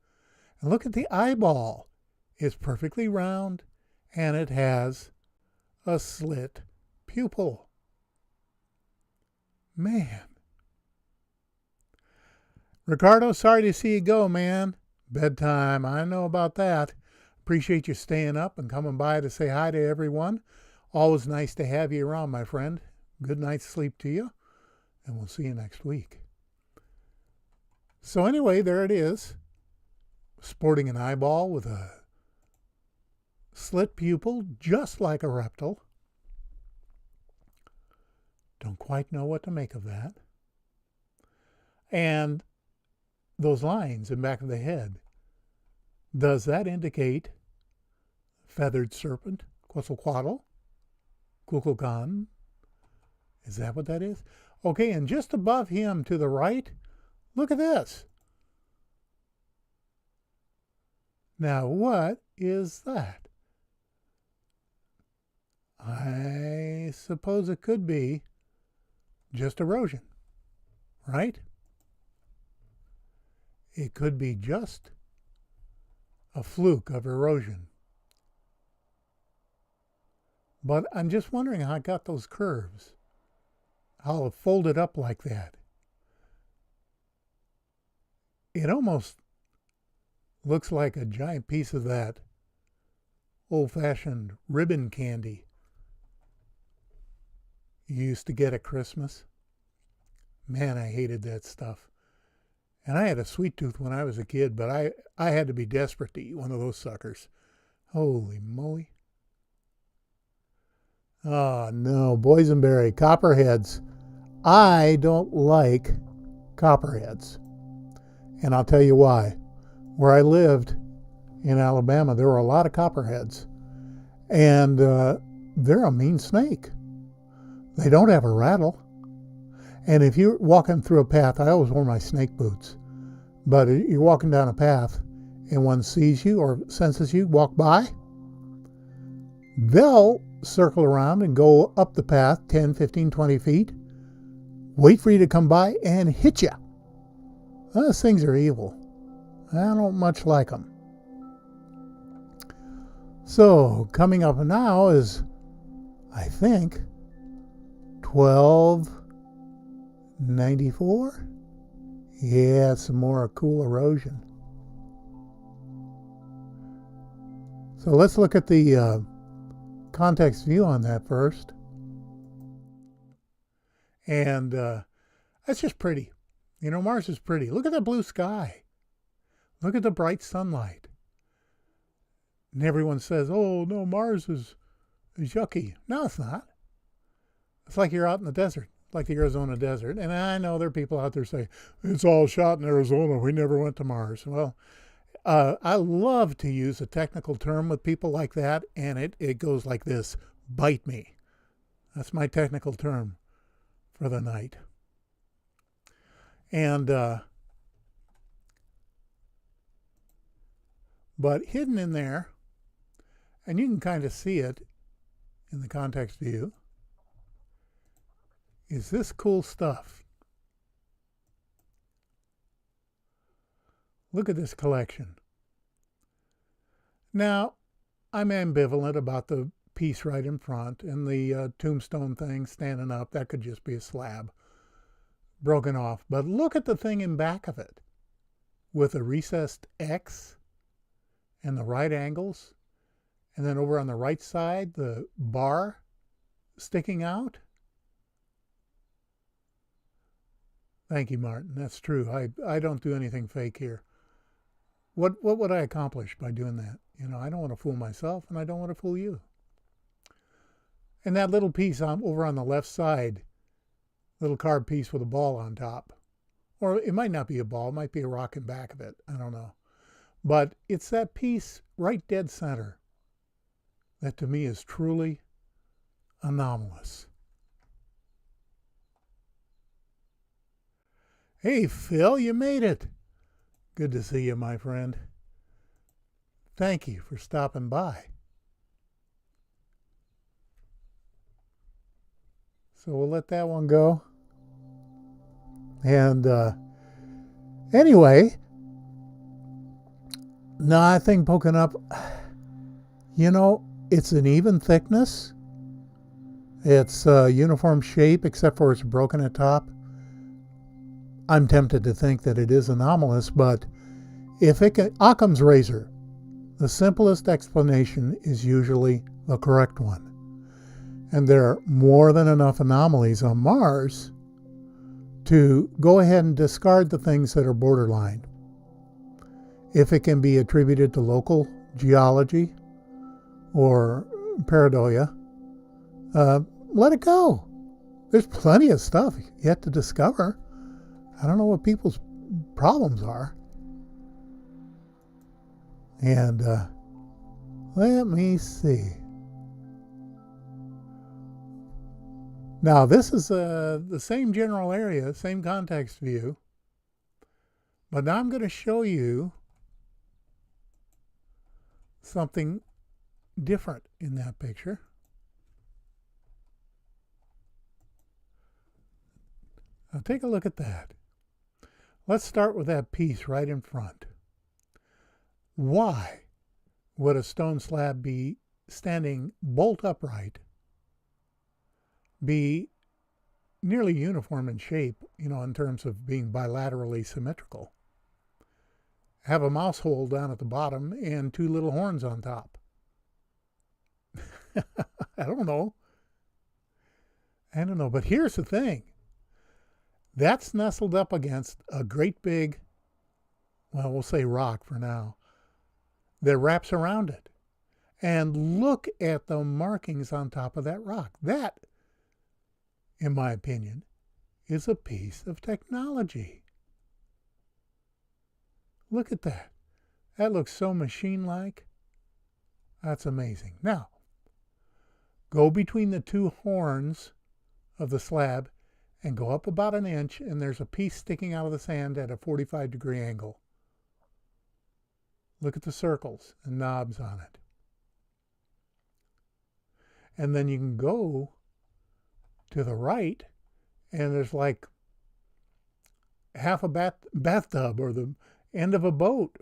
look at the eyeball. It's perfectly round and it has a slit pupil. Man. Ricardo, sorry to see you go, man. Bedtime. I know about that. Appreciate you staying up and coming by to say hi to everyone. Always nice to have you around, my friend. Good night's sleep to you, and we'll see you next week. So anyway, there it is. Sporting an eyeball with a slit pupil, just like a reptile. Don't quite know what to make of that. And those lines in back of the head, does that indicate feathered serpent, Quetzalcoatl, Kukulkan? Is that what that is? Okay, and just above him to the right, look at this. Now, what is that? I suppose it could be just erosion, right? It could be just a fluke of erosion. But I'm just wondering how it got those curves, how it folded up like that. It almost looks like a giant piece of that old-fashioned ribbon candy you used to get at Christmas. Man, I hated that stuff. And I had a sweet tooth when I was a kid, but I had to be desperate to eat one of those suckers. Holy moly. Oh, no. Boysenberry, copperheads. I don't like copperheads. And I'll tell you why. Where I lived in Alabama, there were a lot of copperheads. And they're a mean snake. They don't have a rattle. And if you're walking through a path, I always wore my snake boots. But you're walking down a path and one sees you or senses you, walk by, they'll circle around and go up the path 10, 15, 20 feet, wait for you to come by and hit you. Those things are evil. I don't much like them. So coming up now is, I think, 1294. Yeah, some more cool erosion. So let's look at the context view on that first. And that's just pretty. You know, Mars is pretty. Look at the blue sky. Look at the bright sunlight. And everyone says, oh, no, Mars is yucky. No, it's not. It's like you're out in the desert, like the Arizona desert. And I know there are people out there saying, it's all shot in Arizona. We never went to Mars. Well, I love to use a technical term with people like that, and it goes like this: bite me. That's my technical term for the night. And but hidden in there, and you can kind of see it in the context view, is this cool stuff. Look at this collection. Now, I'm ambivalent about the piece right in front and the tombstone thing standing up. That could just be a slab broken off. But look at the thing in back of it with a recessed X and the right angles. And then over on the right side, the bar sticking out. Thank you, Martin. That's true. I don't do anything fake here. What would I accomplish by doing that? You know, I don't want to fool myself, and I don't want to fool you. And that little piece over on the left side, little carved piece with a ball on top. Or it might not be a ball. It might be a rock in back of it. I don't know. But it's that piece right dead center that to me is truly anomalous. Hey, Phil, you made it. Good to see you, my friend. Thank you for stopping by. So we'll let that one go. And anyway, nothing poking up. You know, it's an even thickness. It's a uniform shape, except for it's broken at top. I'm tempted to think that it is anomalous, but if it can, Occam's razor, the simplest explanation is usually the correct one. And there are more than enough anomalies on Mars to go ahead and discard the things that are borderline. If it can be attributed to local geology or pareidolia, let it go. There's plenty of stuff yet to discover. I don't know what people's problems are. And let me see. Now this is the same general area, same context view. But now I'm going to show you something different in that picture. Now take a look at that. Let's start with that piece right in front. Why would a stone slab be standing bolt upright, be nearly uniform in shape, in terms of being bilaterally symmetrical, have a mouse hole down at the bottom and two little horns on top? I don't know, but here's the thing. That's nestled up against a great big, well, we'll say rock for now, that wraps around it. And look at the markings on top of that rock. That, in my opinion, is a piece of technology. Look at that. That looks so machine-like. That's amazing. Now, go between the two horns of the slab and go up about an inch, and there's a piece sticking out of the sand at a 45-degree angle. Look at the circles and knobs on it. And then you can go to the right, and there's like half a bathtub or the end of a boat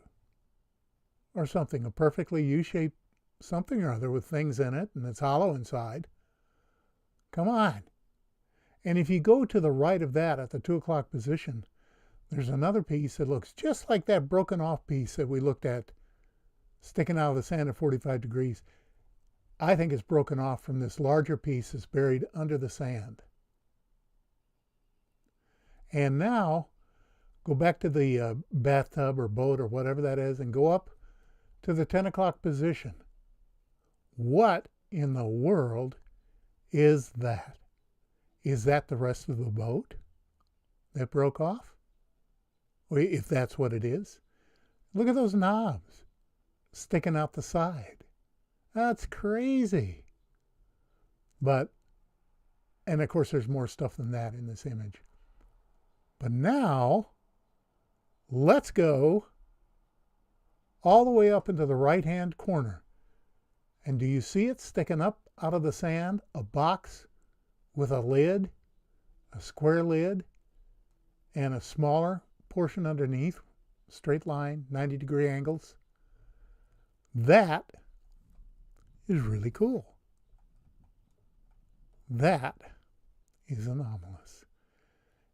or something, a perfectly U-shaped something or other with things in it, and it's hollow inside. Come on. And if you go to the right of that at the 2 o'clock position, there's another piece that looks just like that broken off piece that we looked at sticking out of the sand at 45 degrees. I think it's broken off from this larger piece that's buried under the sand. And now, go back to the bathtub or boat or whatever that is and go up to the 10 o'clock position. What in the world is that? Is that the rest of the boat that broke off? Or if that's what it is. Look at those knobs sticking out the side. That's crazy. And of course there's more stuff than that in this image. But now, let's go all the way up into the right-hand corner. And do you see it sticking up out of the sand? A box with a lid, a square lid, and a smaller portion underneath, straight line, 90-degree angles. That is really cool. That is anomalous.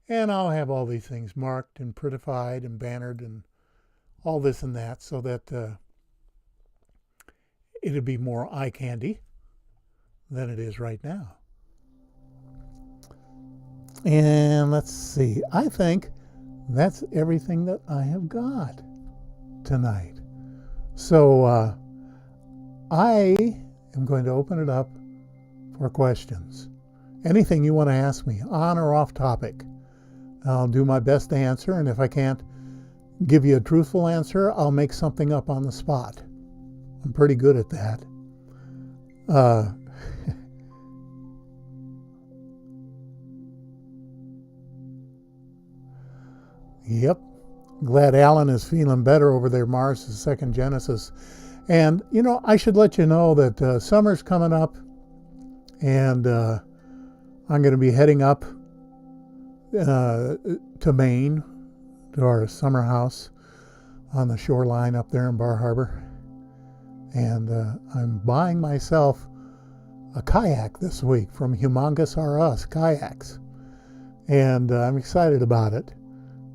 And I'll have all these things marked and prettified and bannered and all this and that so that it'll be more eye candy than it is right now. And let's see, I think that's everything that I have got tonight. So I am going to open it up for questions. Anything you want to ask me, on or off topic, I'll do my best to answer, and if I can't give you a truthful answer, I'll make something up on the spot. I'm pretty good at that. Yep. Glad Alan is feeling better over there, Mars, his second Genesis. And, I should let you know that summer's coming up, and I'm going to be heading up to Maine, to our summer house on the shoreline up there in Bar Harbor. And I'm buying myself a kayak this week from Humongous R Us Kayaks. And I'm excited about it.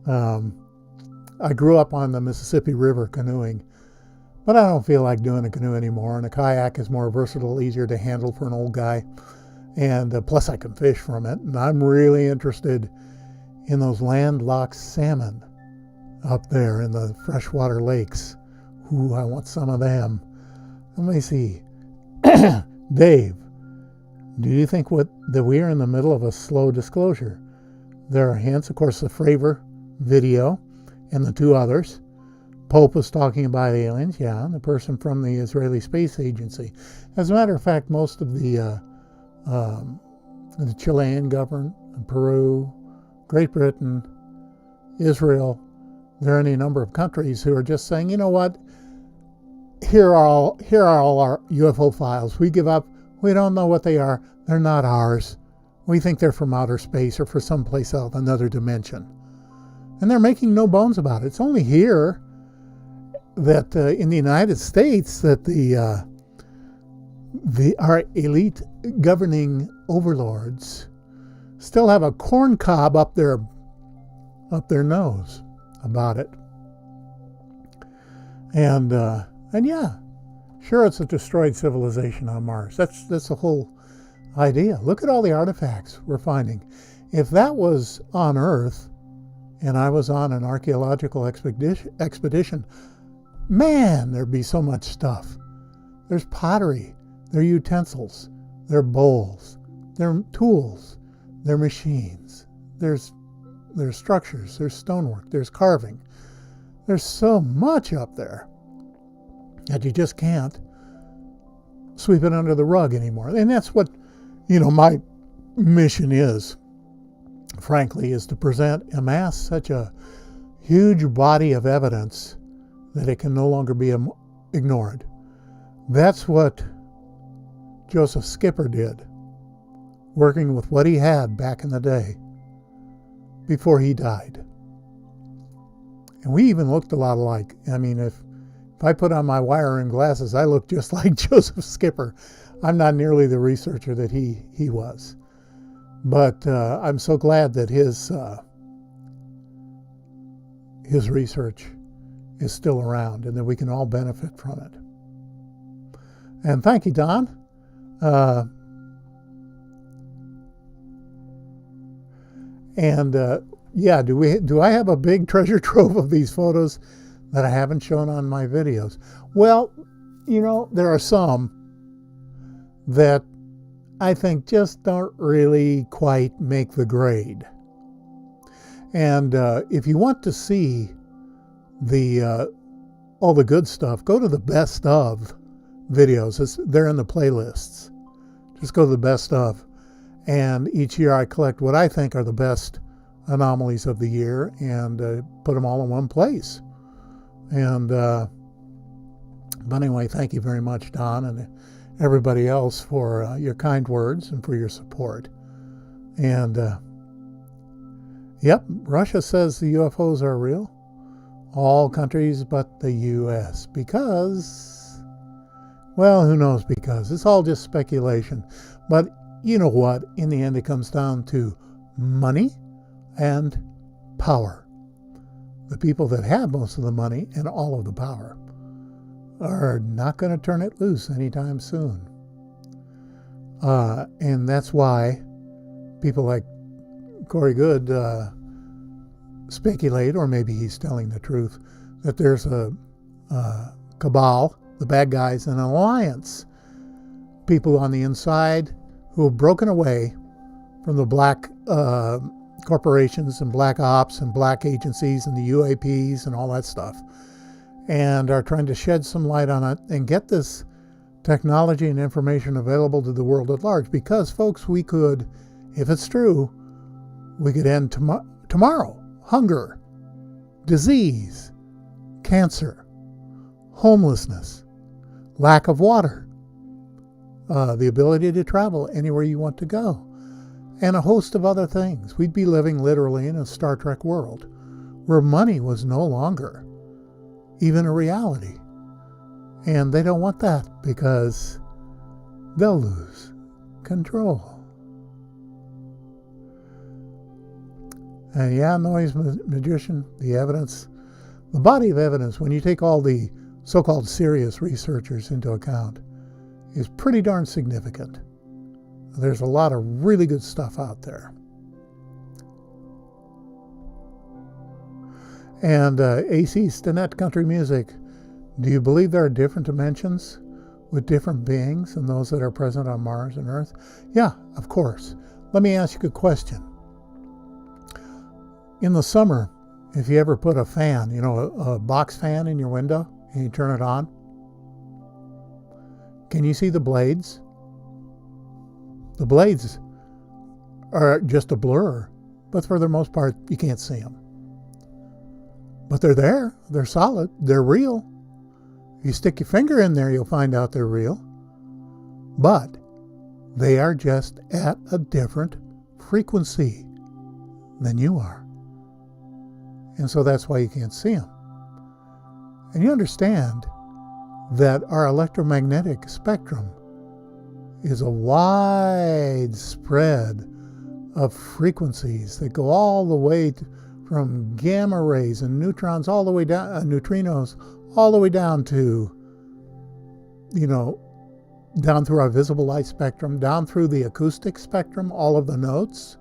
I grew up on the Mississippi River canoeing, but I don't feel like doing a canoe anymore, and a kayak is more versatile, easier to handle for an old guy, and plus I can fish from it, and I'm really interested in those landlocked salmon up there in the freshwater lakes. Ooh, I want some of them. Let me see. Dave, do you think that we are in the middle of a slow disclosure? There are hints, of course, the flavor video and the two others. Pope was talking about aliens, yeah, and the person from the Israeli Space Agency. As a matter of fact, most of the Chilean government, Peru, Great Britain, Israel, there are any number of countries who are just saying, you know what, here are all our UFO files. We give up. We don't know what they are. They're not ours. We think they're from outer space or for someplace else, another dimension. And they're making no bones about it. It's only here that in the United States that our elite governing overlords still have a corn cob up their nose about it. And yeah, sure, it's a destroyed civilization on Mars. That's the whole idea. Look at all the artifacts we're finding. If that was on Earth and I was on an archaeological expedition, man, there'd be so much stuff. There's pottery, there are utensils, there are bowls, there are tools, there are machines, there's structures, there's stonework, there's carving. There's so much up there that you just can't sweep it under the rug anymore. And that's what, my mission is, frankly, is to amass such a huge body of evidence that it can no longer be ignored. That's what Joseph Skipper did, working with what he had back in the day before he died. And we even looked a lot alike. I mean, if I put on my wire-rimmed glasses, I look just like Joseph Skipper. I'm not nearly the researcher that he was. But I'm so glad that his research is still around and that we can all benefit from it. And thank you, Don. Yeah, do I have a big treasure trove of these photos that I haven't shown on my videos? Well, there are some that I think just don't really quite make the grade. And if you want to see all the good stuff, go to the best of videos. They're in the playlists. Just go to the best of. And each year I collect what I think are the best anomalies of the year and put them all in one place. And but anyway, thank you very much, Don, and everybody else for your kind words and for your support. And yep, Russia says the UFOs are real. All countries but the U.S. because, well, who knows because. It's all just speculation. But you know what? In the end, it comes down to money and power. The people that have most of the money and all of the power are not going to turn it loose anytime soon. And that's why people like Corey Good speculate, or maybe he's telling the truth, that there's a cabal, the bad guys, an alliance, people on the inside who have broken away from the black corporations and black ops and black agencies and the UAPs and all that stuff, and are trying to shed some light on it and get this technology and information available to the world at large. Because, folks, we could, if it's true, we could end tomorrow. Hunger, disease, cancer, homelessness, lack of water, the ability to travel anywhere you want to go, and a host of other things. We'd be living literally in a Star Trek world where money was no longer even a reality. And they don't want that because they'll lose control. And yeah, noise magician, the evidence, the body of evidence, when you take all the so-called serious researchers into account, is pretty darn significant. There's a lot of really good stuff out there. And AC Stinnett Country Music, do you believe there are different dimensions with different beings than those that are present on Mars and Earth? Yeah, of course. Let me ask you a question. In the summer, If you ever put a fan, a box fan in your window, and you turn it on, can you see the blades? The blades are just a blur, but for the most part, you can't see them. But they're there. They're solid. They're real. If you stick your finger in there, you'll find out they're real. But they are just at a different frequency than you are. And so that's why you can't see them. And you understand that our electromagnetic spectrum is a wide spread of frequencies that go all the way from gamma rays and neutrons all the way down, neutrinos, all the way down to, down through our visible light spectrum, down through the acoustic spectrum, all of the notes,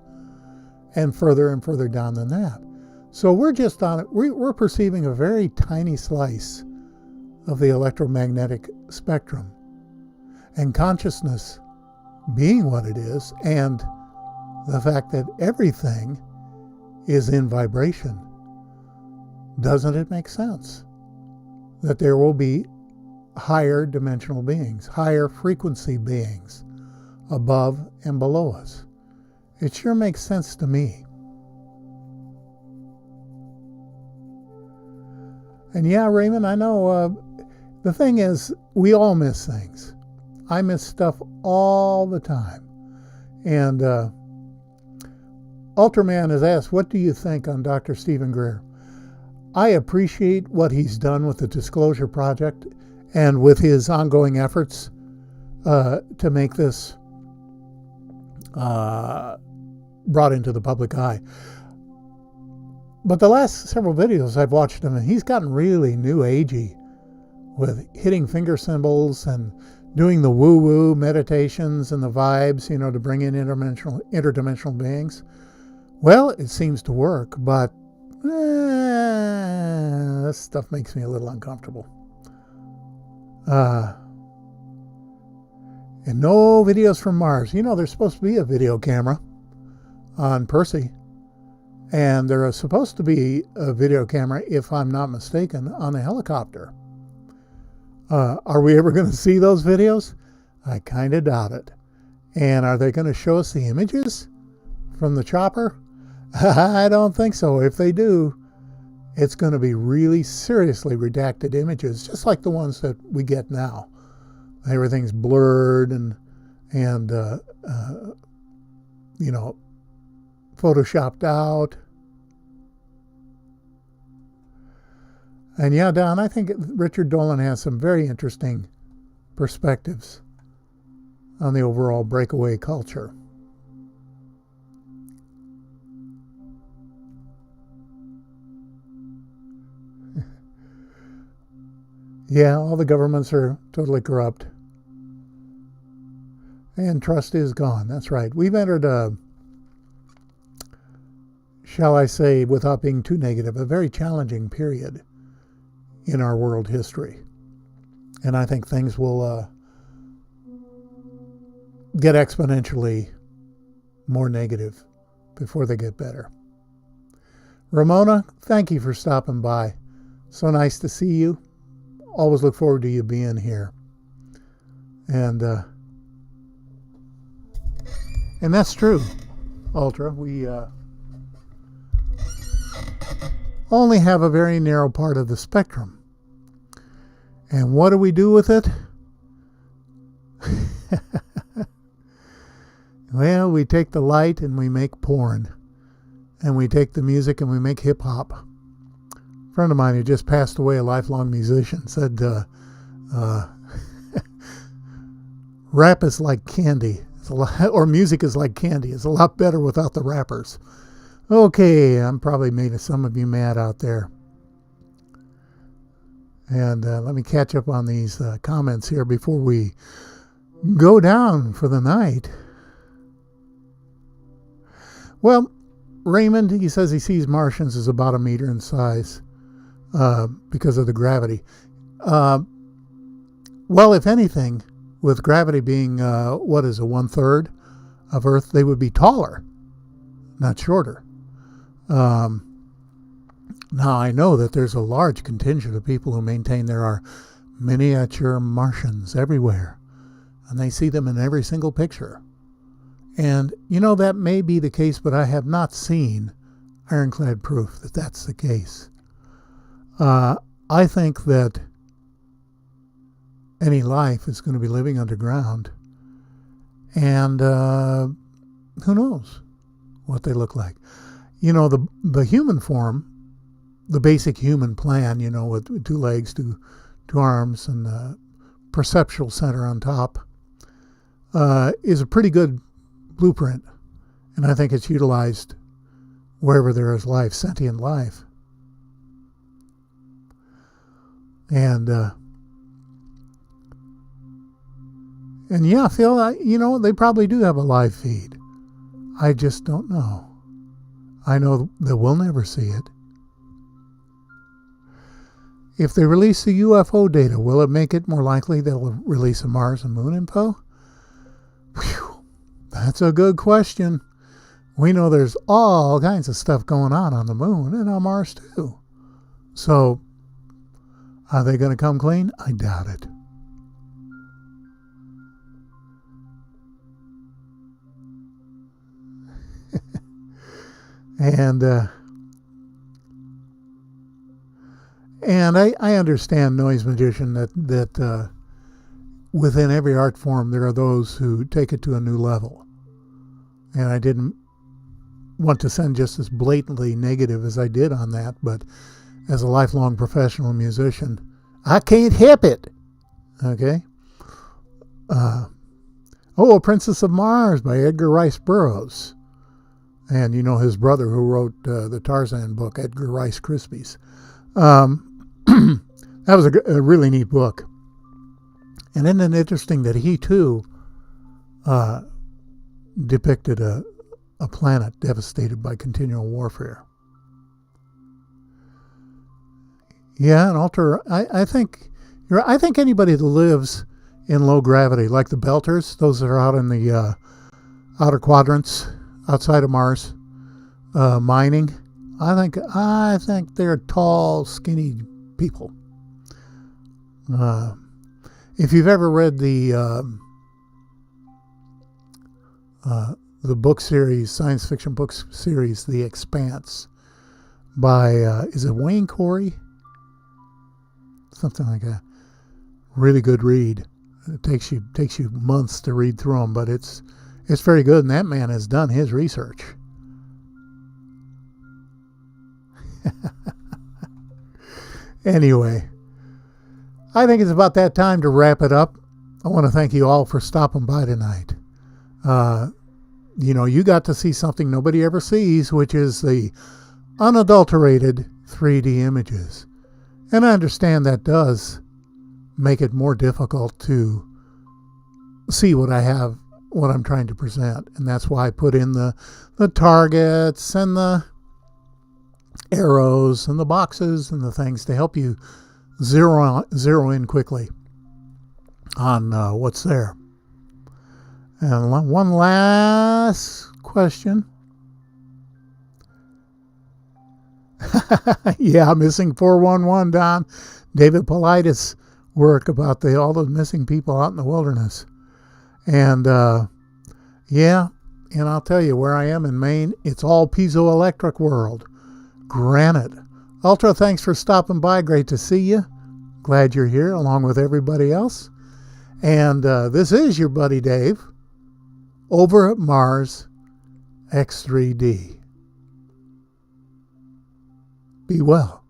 and further down than that. So we're just on it. We're perceiving a very tiny slice of the electromagnetic spectrum. And consciousness being what it is, and the fact that everything is in vibration, doesn't it make sense that there will be higher dimensional beings, higher frequency beings above and below us? It sure makes sense to me. And yeah, Raymond, I know the thing is, we all miss things. I miss stuff all the time. And Ultraman has asked, what do you think on Dr. Stephen Greer? I appreciate what he's done with the Disclosure Project and with his ongoing efforts to make this brought into the public eye. But the last several videos I've watched him, and he's gotten really new agey with hitting finger symbols and doing the woo-woo meditations and the vibes, to bring in interdimensional beings. Well, it seems to work, but this stuff makes me a little uncomfortable. And no videos from Mars. There's supposed to be a video camera on Percy. And there is supposed to be a video camera, if I'm not mistaken, on a helicopter. Are we ever going to see those videos? I kind of doubt it. And are they going to show us the images from the chopper? I don't think so. If they do, it's going to be really seriously redacted images, just like the ones that we get now. Everything's blurred and photoshopped out. And yeah, Don, I think Richard Dolan has some very interesting perspectives on the overall breakaway culture. Yeah, all the governments are totally corrupt. And trust is gone. That's right. We've entered a, shall I say, without being too negative, a very challenging period in our world history. And I think things will get exponentially more negative before they get better. Ramona, thank you for stopping by. So nice to see you. Always look forward to you being here. And that's true, Ultra. We only have a very narrow part of the spectrum. And what do we do with it? Well, we take the light and we make porn. And we take the music and we make hip-hop. A friend of mine who just passed away, a lifelong musician, said, rap is like candy. Or music is like candy. It's a lot better without the rappers. Okay, I'm probably made some of you mad out there. And let me catch up on these comments here before we go down for the night. Well, Raymond, he says he sees Martians as about 1 meter in size because of the gravity. Well, if anything, with gravity being, 1/3 of Earth, they would be taller, not shorter. Now, I know that there's a large contingent of people who maintain there are miniature Martians everywhere, and they see them in every single picture. And, that may be the case, but I have not seen ironclad proof that that's the case. I think that any life is going to be living underground, and who knows what they look like. The human form, the basic human plan, with 2 legs, two arms, and a perceptual center on top, is a pretty good blueprint. And I think it's utilized wherever there is life, sentient life. And yeah, Phil, they probably do have a live feed. I just don't know. I know that we'll never see it. If they release the UFO data, will it make it more likely they'll release a Mars and Moon info? Whew, that's a good question. We know there's all kinds of stuff going on the Moon and on Mars too. So, are they going to come clean? I doubt it. And I understand, Noise Magician, that within every art form there are those who take it to a new level. And I didn't want to send just as blatantly negative as I did on that, but as a lifelong professional musician, I can't help it. Okay? A Princess of Mars by Edgar Rice Burroughs. And his brother who wrote the Tarzan book, Edgar Rice Krispies. That was a really neat book. And isn't it interesting that he too depicted a planet devastated by continual warfare? Yeah, and I think anybody that lives in low gravity, like the Belters, those that are out in the outer quadrants outside of Mars, mining, I think they're tall, skinny people. If you've ever read the book series, science fiction book series, The Expanse, by is it Wayne Corey? Something like that. Really good read. It takes you months to read through them, but it's very good, and that man has done his research. Anyway, I think it's about that time to wrap it up. I want to thank you all for stopping by tonight. You got to see something nobody ever sees, which is the unadulterated 3D images. And I understand that does make it more difficult to see what I'm trying to present. And that's why I put in the targets and the arrows and the boxes and the things to help you zero in quickly on what's there. And one last question. Yeah, missing 411, Don. David Paulides' work about all those missing people out in the wilderness. And yeah, and I'll tell you, where I am in Maine, it's all piezoelectric world. Granite. Ultra, thanks for stopping by. Great to see you. Glad you're here along with everybody else. And this is your buddy Dave over at MarsX3D. Be well.